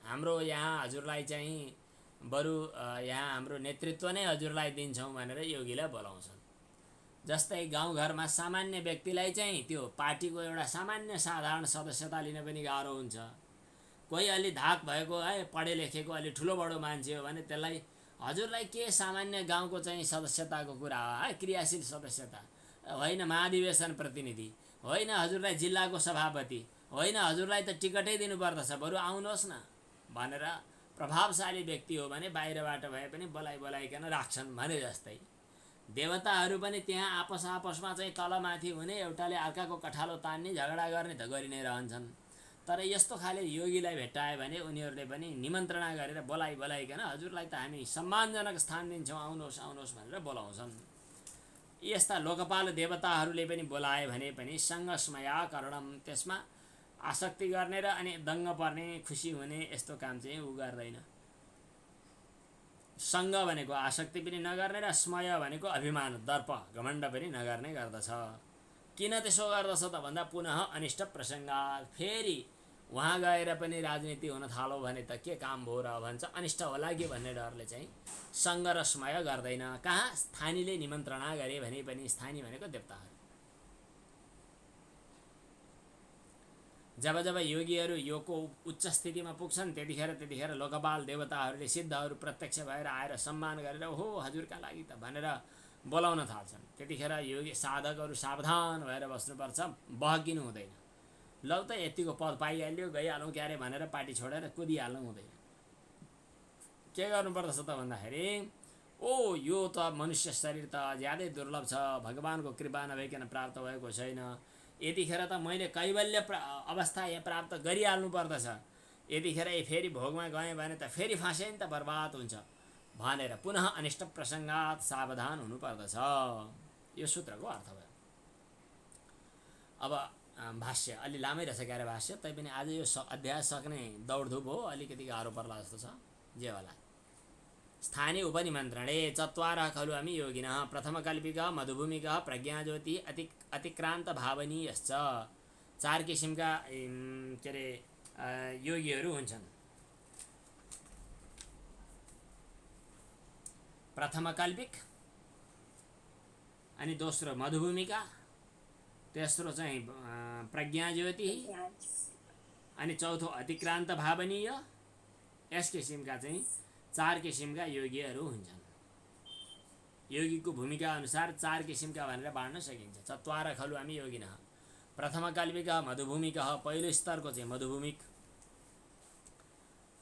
हाम्रो यहाँ हजुरलाई चाहिँ बरु यहाँ हाम्रो नेतृत्व नै हजुरलाई दिन्छौँ भनेर योगीलाई बोलाउँछन्। जस्तै गाउँघरमा सामान्य व्यक्तिलाई चाहिँ त्यो पार्टीको एउटा सामान्य साधारण सदस्यता लिन पनि गाह्रो हुन्छ। कोही अलि धाक भएको है पढे लेखेको अलि ठुलो बडो मान्छे हो भने त्यसलाई हजुरलाई के सामान्य गाउँको चाहिँ सदस्यताको कुरा हो है, क्रियाशील सदस्यता होइन, महाधिवेशन प्रतिनिधि होइन, हजुरलाई जिल्लाको सभापति होइन, हजुरलाई त टिकटै दिनुपर्दछ, बरु आउनुहोस् न भनेर प्रभावशाली व्यक्ति हो भने बाहिरबाट भए पनि बोलाइकन राख्छन् भने जस्तै देवताहरू पनि त्यहाँ आपसमा चाहिँ तलमाथि हुने, एउटाले अर्काको कठालो तान्ने, झगडा गर्ने त गरि नै रहन्छन्। तर यस्तो खाले योगीलाई भेट्टायो भने उनीहरूले पनि निमन्त्रणा गरेर बोलाइकन हजुरलाई त हामी सम्मानजनक स्थान दिन्छौँ, आउनुहोस् आउनुहोस् भनेर बोलाउँछन्। यस्ता लोकपाल देवताहरूले पनि बोलाए भने पनि संगस्मयाकरणम, त्यसमा आसक्ति गर्ने र अनि दङ्ग पर्ने, खुसी हुने यस्तो काम चाहिँ ऊ गर्दैन। सङ्ग भनेको आसक्ति पनि नगर्ने र स्मय भनेको अभिमान दर्प घमण्ड पनि नगर्ने गर्दछ। किन त्यसो गर्दछ त भन्दा पुनः अनिष्ट प्रसङ्गात्, फेरि वहाँ गएर पनि राजनीति हुन थालो भने त के काम भयो र भन्छ, अनिष्ट होला कि भन्ने डरले चाहिँ सङ्ग र स्मय गर्दैन। कहाँ स्थानीयले निमन्त्रणा गरे भने पनि, स्थानीय भनेको देवताहरू। जब जब योगीहरू योगको उच्च स्थितिमा पुग्छन् त्यतिखेर लोकपाल देवताहरूले सिद्धहरू प्रत्यक्ष भएर आएर सम्मान गरेर हो हजुरका लागि त भनेर बोलाउन थाल्छन्। त्यतिखेर योगी साधकहरू सावधान भएर बस्नुपर्छ, बहकिनु हुँदैन। लौ त यतिको पद पाइहाल्यो गइहालौँ क्यारे भनेर पार्टी छोडेर कुदिहाल्नु हुँदैन। के गर्नुपर्दछ त भन्दाखेरि ओ यो त मनुष्य शरीर त ज्यादै दुर्लभ छ, भगवानको कृपा नभइकन प्राप्त भएको छैन, यतिखेर त मैले कैवल्य अवस्था यहाँ प्राप्त गरिहाल्नु पर्दछ, यतिखेर फेरि भोगमा गएँ भने त फेरि फाँसे नि त बर्बाद हुन्छ भनेर पुनः अनिष्ट प्रसङ्गात् सावधान हुनुपर्दछ। यो सूत्रको अर्थ भयो। अब भाष्य अलि लामै रहेछ क्यारे भाष्य, तैपनि आज यो अध्याय सक्ने दौडधुप हो, अलिकति गाह्रो पर्ला जस्तो छ जे होला। स्थानीय उपनिमन्त्रणे चत्वारः खलु हामी योगिनः प्रथमकल्पिकः मधुभूमिकः प्रज्ञाज्योति अतिक्रान्त भावनीयश्च। 4 किसिमका के अरे योगीहरू हुन्छन्। प्रथमकल्पिक, अनि दोस्रो मधुभूमिका, तेस्रो चाहिँ प्रज्ञाज्योति, अनि चौथो अतिक्रान्त भावनीय। यस किसिमका चाहिँ 4 किसिमका योगीहरू हुन्छन्। योगीको भूमिका अनुसार 4 किसिमका भनेर बाँड्न सकिन्छ। चत्वार खलु हामी योगिनः प्रथमकल्पिकः मधुभूमिकः, पहिलो स्तरको चाहिँ मधुभूमिक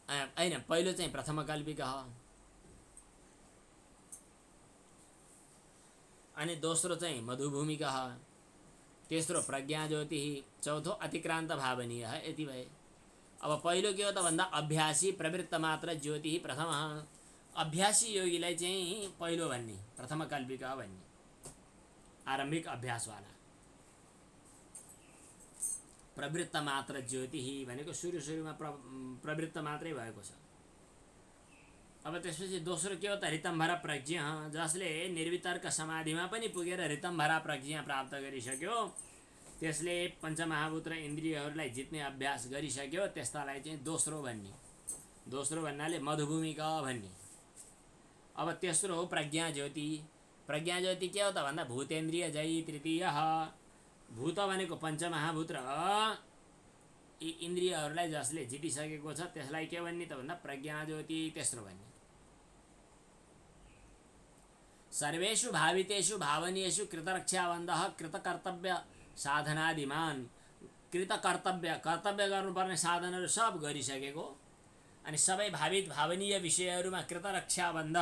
होइन, पहिलो चाहिँ प्रथमकल्पिकः, अनि दोस्रो चाहिँ मधुभूमिकः, तेस्रो प्रज्ञाज्योति, चौथो अतिक्रान्त भावनीय। यति भए। अब पहिलो के हो त भन्दा अभ्यासी प्रवृत्त मात्र ज्योति प्रथमः। अभ्यासी योगीलाई चाहिँ पहिलो भन्ने, प्रथमकल्पिका भन्ने, आरम्भिक अभ्यासवाला। प्रवृत्त मात्र ज्योति भनेको सुरुमा प्रवृत्त मात्रै भएको छ। अब त्यसपछि दोस्रो के हो त ऋतम्भरा प्रज्ञा, जसले निर्वितर्क समाधिमा पनि पुगेर ऋतम्भरा प्रज्ञा प्राप्त गरिसक्यो, त्यसले पञ्चमहाभूत र इन्द्रियहरूलाई जित्ने अभ्यास गरिसक्यो, त्यस्तालाई चाहिँ दोस्रो भन्ने। दोस्रो भन्नाले मधुभूमिका भन्ने। अब तेस्रो हो प्रज्ञा ज्योति। प्रज्ञा ज्योति के हो त भन्दा भूतेन्द्रिय जयी तृतीय। भूत भनेको पञ्चमहाभूत र यी इन्द्रियहरूलाई जसले जितिसकेको छ त्यसलाई के भन्ने त भन्दा प्रज्ञा ज्योति तेस्रो भन्ने। सर्वेषु भावितेषु भावनीयेषु कृतरक्षाबन्धः कृतकर्तव्य साधनादिमान। कर्तव्य गर्नुपर्ने साधनहरू सब गरिसकेको, अनि सबै भावनीय विषयहरूमा कृतरक्षाबन्ध,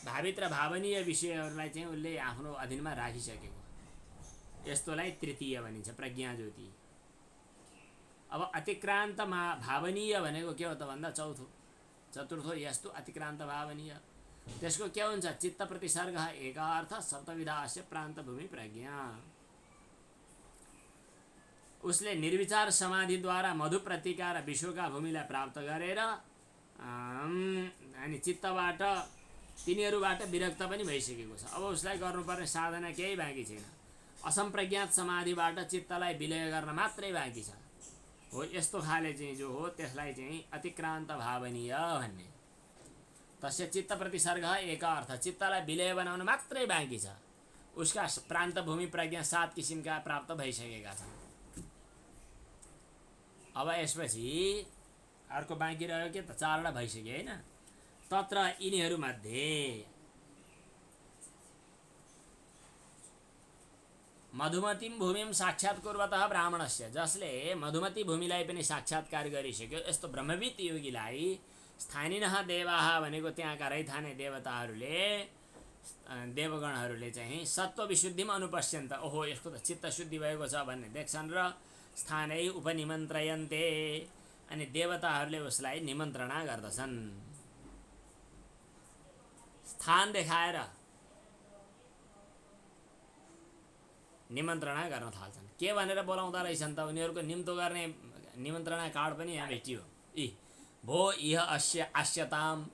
भावित र भावनीय विषयहरूलाई चाहिँ उसले आफ्नो अधीनमा राखिसकेको, यस्तोलाई तृतीय भनिन्छ प्रज्ञा ज्योति। अब अतिक्रान्त भावनीय भनेको के हो त भन्दा चतुर्थो यस्तो अतिक्रान्त भावनीय। त्यसको के हुन्छ चित्त प्रतिसर्ग एकार्थ सप्तविधास्य प्रान्तभूमि प्रज्ञा। उसले निर्विचार समाधिद्वारा मधु प्रतिका र विश्वका भूमिलाई प्राप्त गरेर अनि चित्तबाट तिनीहरूबाट विरक्त पनि भइसकेको छ। अब उसलाई गर्नुपर्ने साधना केही बाँकी छैन, असम्प्रज्ञात समाधिबाट चित्तलाई विलय गर्न मात्रै बाँकी छ। हो यस्तो खाले चाहिँ जो हो त्यसलाई चाहिँ अतिक्रान्त भावनीय भन्ने। तस्य चित्त प्रतिसर्ग एकार्थ, चित्तलाई विलय बनाउन मात्रै बाँकी छ। उसका प्रान्तभूमि प्रज्ञा 7 किसिमका प्राप्त भइसकेका छन्। अब यसपछि अर्को बाँकी रह्यो के त 4वटा भइसक्यो हैन। तत्र यिनीहरूमध्ये मधुमतीं भूमिं साक्षात् कुर्वतः ब्राह्मणस्य, जसले मधुमती भूमिलाई पनि साक्षात्कार गरिसक्यो यस्तो ब्रह्मविद योगीलाई स्थानीनः देवाः भनेको त्यहाँका रैथाने देवताहरूले देवगणहरूले चाहिँ सत्व विशुद्धिमा अनुपश्यन्त, ओहो यसको त चित्त शुद्धि भएको छ भन्ने देख्छन् र स्थानै उपनिमन्त्रयन्ते, अनि देवताहरूले उसलाई निमन्त्रणा गर्दछन्। स्थान देखाएर निमन्त्रणा गर्न थाल्छन्। के भनेर बोलाउँदा रहेछन् त उनीहरूको निम्तो गर्ने निमन्त्रणा कार्ड पनि यहाँ भेटियो। भो इह आस्यताम,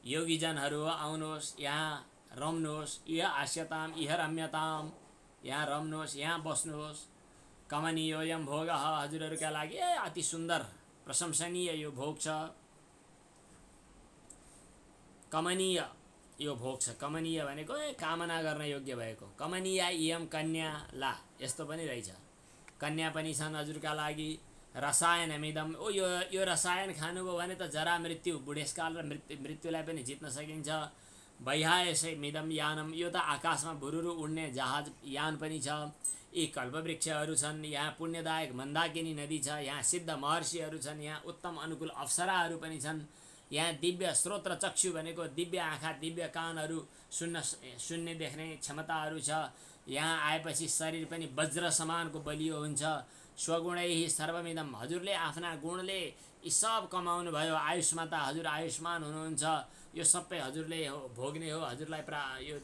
योगीजनहरू आउनुहोस् यहाँ रम्नुहोस्, इह आस्यताम इह रम्यताम, यहाँ रम्नुहोस् यहाँ बस्नुहोस्। कमनीयोयम भोगः, हजुरहरूका लागि अति सुन्दर प्रशंसनीय यो भोग छ। कमनीय यो भोग छ। कमनीय भनेको कामना गर्न योग्य भएको। कमनीया इयम कन्या ला, यस्तो पनि रहेछ। कन्या पनि छन् हजुरका लागि। रसायनमिदम, यो रसायन खानुभयो भने त जरा मृत्यु बुढेसकाल र मृत्युलाई पनि जित्न सकिन्छ। वैहायसमिदम यानम, यो त आकाशमा भुरुरु उड्ने जहाज यान पनि छ। यी कल्पवृक्षहरू छन्, यहाँ पुण्यदायक मन्दाकिनी नदी छ, यहाँ सिद्ध महर्षिहरू छन्, यहाँ उत्तम अनुकूल अप्सराहरू पनि छन्, यहाँ दिव्य स्रोत र चक्षु भनेको दिव्य आँखा दिव्य कानहरू सुन्ने देख्ने क्षमताहरू छ। यहाँ आएपछि शरीर पनि वज्र समानको बलियो हुन्छ। स्वगुणैहि सर्वमिदम, हजुरले आफ्ना गुणले यी सब कमाउनु भयो। आयुषमा त हजुर आयुष्मान हुनुहुन्छ, यो सबै हजुरले भोग्ने हो, हजुरलाई यो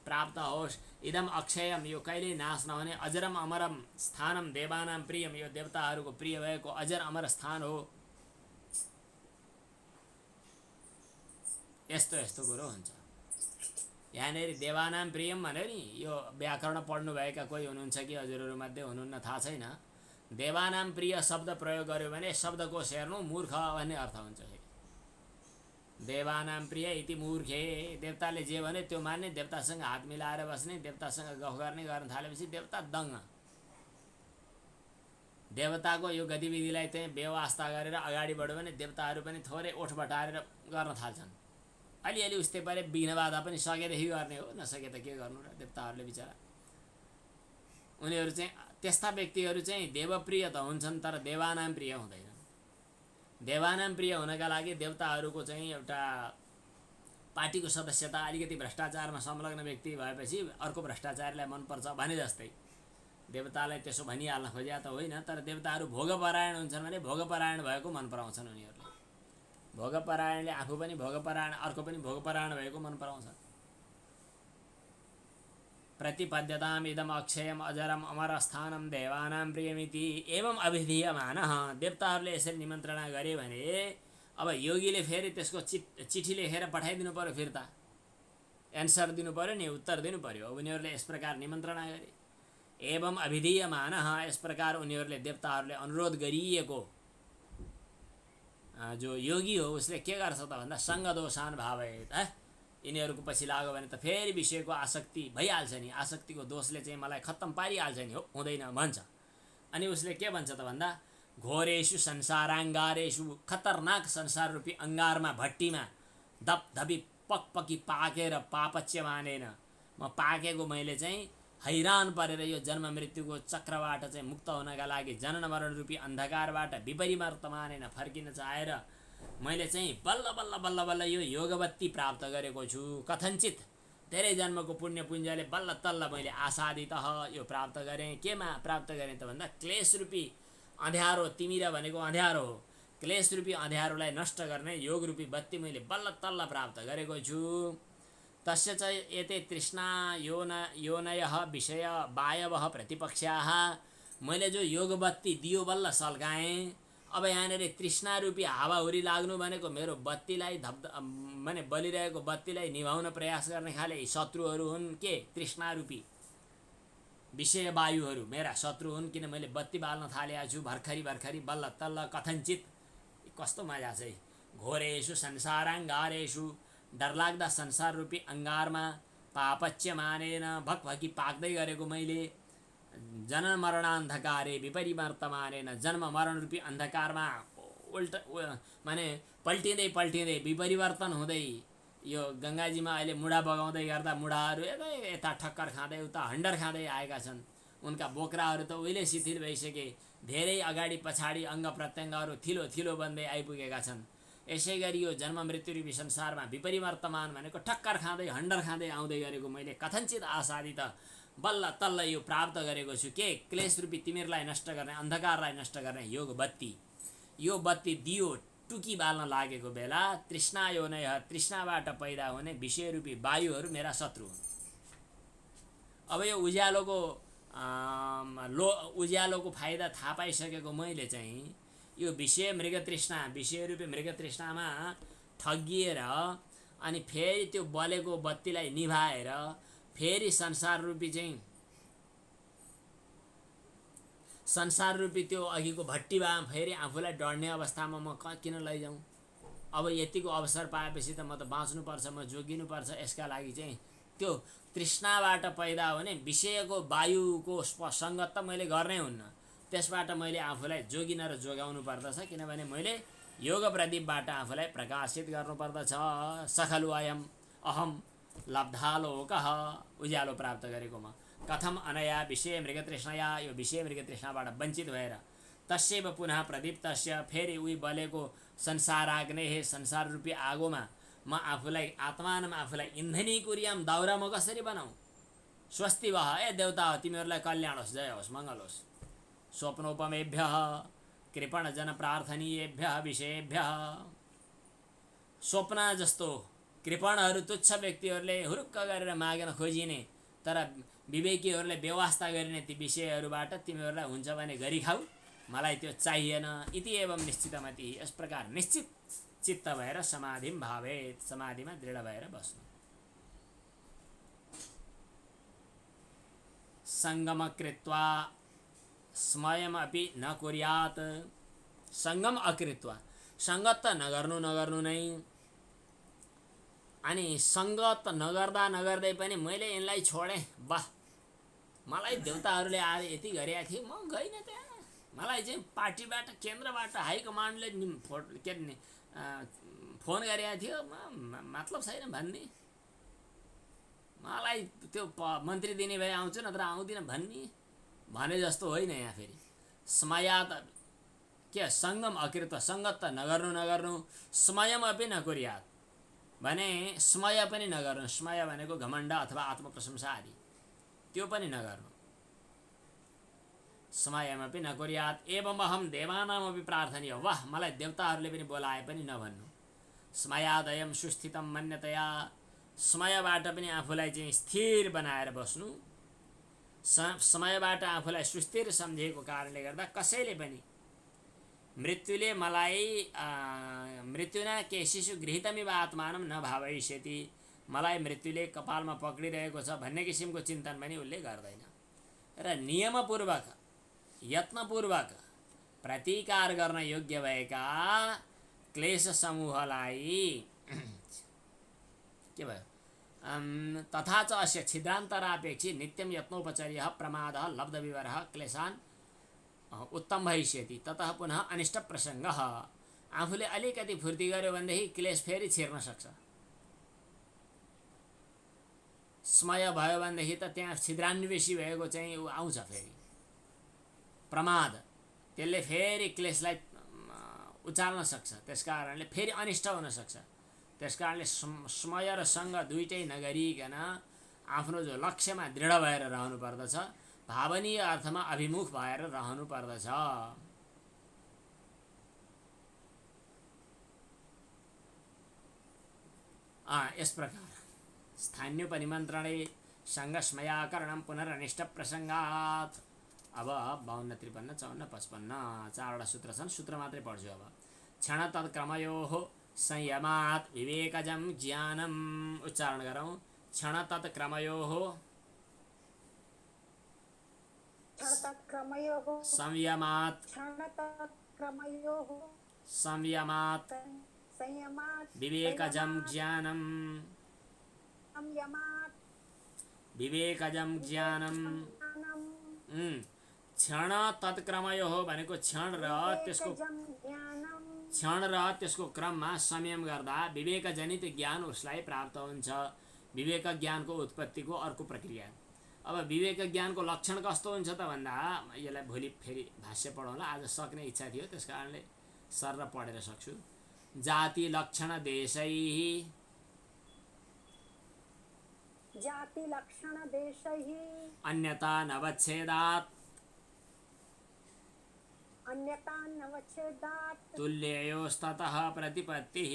प्राप्त होस्। इदम अक्षयम, यो कहिल्यै नाश नहुने। अजरम अमरम स्थानम देवानां प्रियम, यो देवताहरूको प्रिय भएको अजर अमर स्थान हो। यस्तो यस्तो कुरो हुन्छ। यहाँनिर देवानां प्रियम भन्यो नि, यो व्याकरण पढ्नुभएका कोही हुनुहुन्छ कि हजुरहरूमध्ये हुनुहुन्न थाहा छैन। देवानां प्रिय शब्द प्रयोग गर्यो भने शब्दकोश हेर्नु मूर्ख भन्ने अर्थ हुन्छ। देवानां प्रिय इति मूर्खे, देवताले जे भने त्यो मान्ने, देवतासँग हात मिलाएर बस्ने, देवतासँग गफ गर्न थालेपछि देवता दङ्ग। देवताको यो गतिविधिलाई चाहिँ व्यवस्था गरेर अगाडि बढ्यो भने देवताहरू पनि थोरै ओठ बटारेर गर्न थाल्छन्। अलिअलि उस्तै परे विघ्न बाधा पनि सकेदेखि गर्ने हो, नसके त के गर्नु र। देवताहरूले बिचरा उनीहरू चाहिँ त्यस्ता व्यक्तिहरू चाहिँ देवप्रिय त हुन्छन् तर देवानां प्रिय हुँदैन। देवानां प्रिय हुनका लागि देवताहरूको चाहिँ एउटा पार्टीको सदस्यता अलिकति भ्रष्टाचारमा संलग्न व्यक्ति भएपछि अर्को भ्रष्टाचारीलाई मनपर्छ भने जस्तै देवतालाई त्यसो भनिहाल्न खोज्या त होइन, तर देवताहरू भोगपरायण हुन्छन् भने भोगपरायण भएको मन पराउँछन् उनीहरूले। भोगपरायणले आफू पनि भोगपरायण अर्को पनि भोगपरायण भएको मन पराउँछ। प्रतिपद्यताम् इदम् अक्षयम् अजरम् अमरस्थानं देवानां प्रियमिति एवं अभिधीयमानः। देवताहरूले यसरी निमन्त्रणा गरे भने अब योगीले फेरि त्यसको चिठी लेखेर पठाइदिनु पर्यो, फिर्ता एन्सर दिनु पर्यो नि, उत्तर दिनु पर्यो। उनीहरूले यस प्रकार निमन्त्रणा गरे। एवं अभिधीयमानः, यस प्रकार उनीहरूले देवताहरूले अनुरोध गरिएको जो योगी हो उसले के गर्छ त भन्दा सङ्गदोषान् भावयेत्। यिनीहरूको पछि लाग्यो भने त फेरि विषयको आसक्ति भइहाल्छ नि, आसक्तिको दोषले चाहिँ मलाई खत्तम पारिहाल्छ नि, हो हुँदैन भन्छ। अनि उसले के भन्छ त भन्दा घोरेषु संसाराङ्गारेषु, खतरनाक संसार रूपी अङ्गारमा भट्टीमा धपधपी पकपकी पाकेर पापच्य मानेन म पाकेको मैले चाहिँ हैरान परेर यो जन्म मृत्युको चक्रबाट चाहिँ मुक्त हुनका लागि जनन मरण रूपी अन्धकारबाट विपरिवर्त मानेन फर्किन चाहेर मैले चाहिँ बल्ल बल्ल बल्ल बल्ल यो योगवत्ती प्राप्त गरेको छु। कथञ्चित धेरै जन्मको पुण्य पुञ्जले बल्ल तल्ल मैले आशादित यो प्राप्त गरेँ। केमा प्राप्त गरेँ त भन्दा क्लेश रूपी अँध्यारो, तिमिर भनेको अँध्यारो हो, क्लेश रूपी अँध्यारोलाई नष्ट गर्ने योग रूपी बत्ती मैले बल्ल तल्ल प्राप्त गरेको छु। तस्य च एते तृष्णा योनयः विषय वायवः प्रतिपक्षाः। मैले जो योग बत्ती दियो बल्ल सल्काएँ, अब यहाँनिर तृष्णा रूपी हावाहुरी लाग्नु भनेको मेरो बत्तीलाई माने बलिरहेको बत्तीलाई निभाउन प्रयास गर्ने खाले शत्रुहरू हुन्। के तृष्णा रूपी विषय वायुहरू मेरा शत्रु हुन्, किन मैले बत्ती बाल्न थालेको छु भर्खरी भर्खरी बल्ल तल्ल। कथञ्चित कस्तो मजा छ है। घोरेषु संसाराङ्गारेषु, डरलाग्दा संसार रूपी अङ्गारमा पापच्य मानेन भकभकी पाक्दै गरेको मैले जनन मरणान्धकारे विपरिवर्तमानेन, जन्म मरण रूपी अन्धकारमा माने पल्टिँदै पल्टिँदै विपरिवर्तन हुँदै यो गङ्गाजीमा अहिले मुढा बगाउँदै गर्दा मुढाहरू यता ठक्कर खाँदै उता हन्डर खाँदै आएका छन्। उनका बोक्राहरू त उहिले शिथिल भइसके, धेरै अगाडि पछाडि अङ्ग प्रत्यङ्गहरू थिलो थिलो बन्दै आइपुगेका छन्। यसै गरी यो जन्म मृत्यु रूपी संसारमा विपरिवर्तमान भनेको ठक्कर खाँदै हन्डर खाँदै आउँदै गरेको मैले कथञ्चित आशादित बल्ल तल्ल यो प्राप्त गरेको छु। के क्लेश रूपी तिमिरलाई नष्ट गर्ने, अन्धकारलाई नष्ट गर्ने योग बत्ती। यो बत्ती दियो टुकी बाल्न लागेको बेला तृष्णा योनय, तृष्णाबाट पैदा हुने विषय रूपी वायुहरू मेरा शत्रु हुन्। अब यो उज्यालोको फाइदा थाहा पाइसकेको मैले चाहिँ यो विषय रूपी मृग तृष्णामा ठगिएर अनि फेरि त्यो बलेको बत्तीलाई निभाएर फेरि संसार रूपी त्यो अघिको भट्टीमा फेरि आफूलाई डढ्ने अवस्थामा म किन लैजाउँ। अब यतिको अवसर पाएपछि त म त बाँच्नुपर्छ, म जोगिनुपर्छ। यसका लागि चाहिँ त्यो तृष्णाबाट पैदा हुने विषयको वायुको सङ्गत त मैले गर्नै हुन्न, त्यसबाट मैले आफूलाई जोगिन र जोगाउनु पर्दछ। किनभने मैले योग प्रदीपबाट आफूलाई प्रकाशित गर्नुपर्दछ। सखलु अहम लब्धालोकः, उज्यालो प्राप्त गरेको म कथम अनया विषय मृगतृष्णया, यो विषय मृगतृष्णाबाट वञ्चित भएर तस्यैव पुनः प्रदीप्तस्य, फेरि उही बलेको संसाराग्नेः, संसार रूपी आगोमा म आफूलाई आत्मानमा आफूलाई इन्धनी कुर्याम, दाउरा म कसरी बनाऊ। स्वस्ति वः, ए देवता हो तिमीहरूलाई कल्याण होस्, जय होस्, मङ्गल होस्। स्वप्नोपमेभ्यः कृपणजन प्रार्थनीयेभ्यः विषयेभ्यः, स्वप्न जस्तो कृपणहरू तुच्छ व्यक्तिहरूले हुरुक्क गरेर मागेर खोजिने तर विवेकीहरूले व्यवस्था गरिने ती विषयहरूबाट तिमीहरूलाई हुन्छ भने गरी खाऊ, मलाई त्यो चाहिएन। इति एवं निश्चितमति, यस प्रकार निश्चित चित्त भएर समाधिम भावेत, समाधिमा दृढ भएर बस्नु। सङ्गम कृत्वा स्मयम अपि न कुर्यात्, सङ्गम अकृत्वा, सङ्गत त नगर्नु नै, अनि सङ्गत नगर्दै पनि मैले यिनलाई छोडेँ। वाह, मलाई देवताहरूले आएर यति गरेका थिए, म गइनँ त्यहाँ। मलाई चाहिँ पार्टीबाट केन्द्रबाट हाइकमान्डले फोन गरेका थियो, मतलब छैन भन्ने। मलाई त्यो मन्त्री दिने भए आउँछु, नत्र आउँदिनँ भने जस्तो होइन। यहाँ फेरि स्मयात के सङ्गम अकृत, सङ्गत त नगर्नु, स्मयम अपि नकुर्यात् भने स्मय पनि नगर्नु। स्मय भनेको घमण्ड अथवा आत्मप्रशंसा आदि, त्यो पनि नगर्नु। स्मयमपि नकुर्यात्। एवं अहम देवानामपि प्रार्थनीय, वाह मलाई देवताहरूले पनि बोलाए पनि नभन्नु। स्मयादयम सुस्थितम मन्यतया, स्मयबाट पनि आफूलाई चाहिँ स्थिर बनाएर बस्नु। समयबाट आफूलाई सुस्थिर सम्झेको कारणले गर्दा कसैले पनि मृत्युले मलाई मृत्युना केशिषु गृहीतमिव आत्मानं न भावयिष्यति, मलाई मृत्युले कपालमा पक्रिरहेको छ भन्ने किसिमको चिन्तन पनि उसले गर्दैन र नियमपूर्वक यत्नपूर्वक प्रतिकार गर्न योग्य भएका क्लेश समूहलाई के भयो तथा च अस्य छिद्रान्तरापेक्षी नित्यं यत्नोपचर्यः प्रमादः लब्धविवरः क्लेशान् उत्तम भविष्यति। ततः पुनः अनिष्ट प्रसङ्गः, आफूले अलिकति फुर्ती गर्यो भनेदेखि क्लेश फेरि छिर्न सक्छ। स्मय भयो भनेदेखि त त्यहाँ छिद्रान्वेषी भएको चाहिँ ऊ आउँछ फेरि प्रमाद, त्यसले फेरि क्लेशलाई उचाल्न सक्छ, त्यसकारणले फेरि अनिष्ट हुन सक्छ। त्यसकारणले स्मय र सङ्ग दुइटै नगरिकन आफ्नो जो लक्ष्यमा दृढ भएर रहनु पर्दछ, भावनीय अर्थमा अभिमुख भएर रहनु पर्दछ। यस प्रकार स्थान्यो परिमन्त्रणे सङ्गस्मयाकरणं पुनरनिष्ट प्रसङ्गात्। अब 52, 53, 54, 55 चारवटा सूत्र छन्, सूत्र मात्रै पढ्छु। अब क्षण तत्क्रमयोः संयमात् विवेकजं ज्ञानम्, उच्चारण गरौँ। क्षण तत्क्रमयोः संयमात् विवेकजं ज्ञानम् क्षण तत्क्रमयोः भनेको क्षण र त्यसको क्रममा संयम गर्दा विवेकजनित ज्ञान उसलाई प्राप्त हुन्छ। विवेक ज्ञानको उत्पत्तिको अर्को प्रक्रिया। अब विवेक ज्ञानको लक्षण कस्तो हुन्छ त भन्दा, यसलाई भोलि फेरि भाष्य पढाउँला, आज सक्ने इच्छा थियो त्यस कारणले सर पढेर सक्छु। जाति लक्षण देशैः अन्यता नवच्छेदात् तुल्ययोस्ततः प्रतिपत्तिः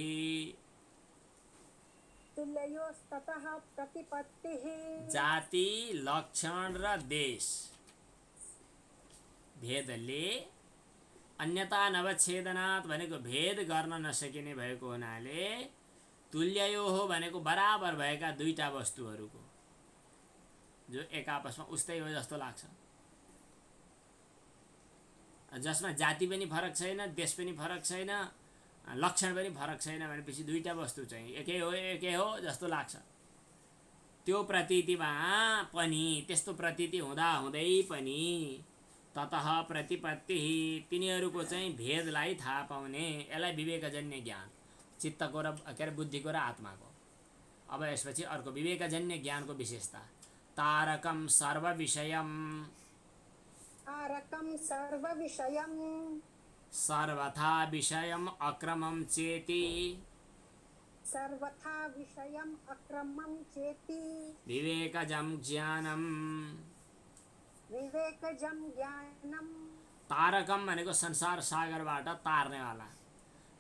जाति लक्षण र देश भेदले अन्यता नवच्छेदनात् भनेको भेद गर्न नसकिने भएको हुनाले तुल्ययो हो भनेको बराबर भएका दुईटा वस्तुहरूको जो एक आपसमा उस्तै हो जस्तो लाग्छ, जसमा जाति पनि फरक छैन, देश पनि फरक छैन, लक्षण पनि फरक छैन भनेपछि दुईटा वस्तु चाहिँ एकै हो जस्तो लाग्छ। त्यो प्रतीतिमा पनि त्यस्तो प्रतीति हुँदा हुँदै पनि ततः प्रतिपत्ति तिनीहरूको चाहिँ भेदलाई थाहा पाउने, यसलाई विवेकजन्य ज्ञान, चित्तको र के अरे बुद्धिको र आत्माको। अब यसपछि अर्को विवेकजन्य ज्ञानको विशेषता तारकम सर्वविषयम सर्वथा विषयम अक्रमं चेति विवेकजं ज्ञानम तारकम भनेको संसार सागरबाट तार्नेवाला,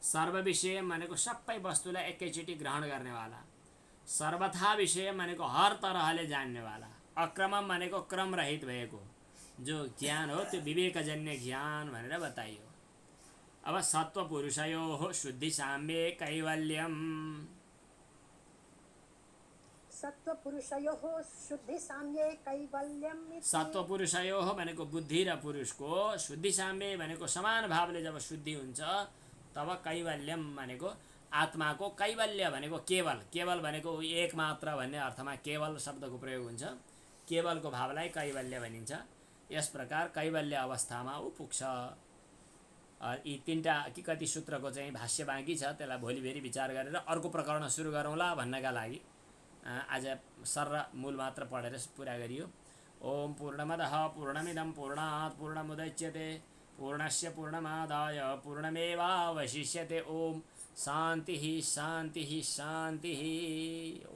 सर्व विषय भनेको सबै वस्तुलाई एकैचोटि ग्रहण गर्नेवाला, सर्वथा विषय भनेको हर तरहले जान्नेवाला, अक्रमम भनेको क्रम रहित भएको जो ज्ञान हो त्यो विवेकजन्य ज्ञान भनेर बताइयो। अब सत्व पुरुषयोः शुद्धि साम्ये कैवल्यम सत्व पुरुषयोः भनेको बुद्धि र पुरुषको, शुद्धि साम्ये भनेको समान भावले जब शुद्धि हुन्छ तब कैवल्यम भनेको आत्माको, कैवल्य भनेको केवल, केवल भनेको एक मात्र भन्ने अर्थमा केवल शब्दको प्रयोग हुन्छ, केवलको भावलाई कैवल्य भनिन्छ। यस प्रकार कैवल्य अवस्थामा ऊ पुग्छ। यी तीनटा कि कति सूत्रको चाहिँ भाष्य बाँकी छ, त्यसलाई भोलि फेरि विचार गरेर अर्को प्रकरण सुरु गरौँला भन्नका लागि आज सर र मूल मात्र पढेर पुरा गरियो। ओम पूर्णमदः पूर्णमिदं पूर्णात् पूर्णमुदच्यते पूर्णस्य पूर्णमादाय पूर्णमेवावशिष्यते। ओम शान्तिः शान्तिः शान्तिः।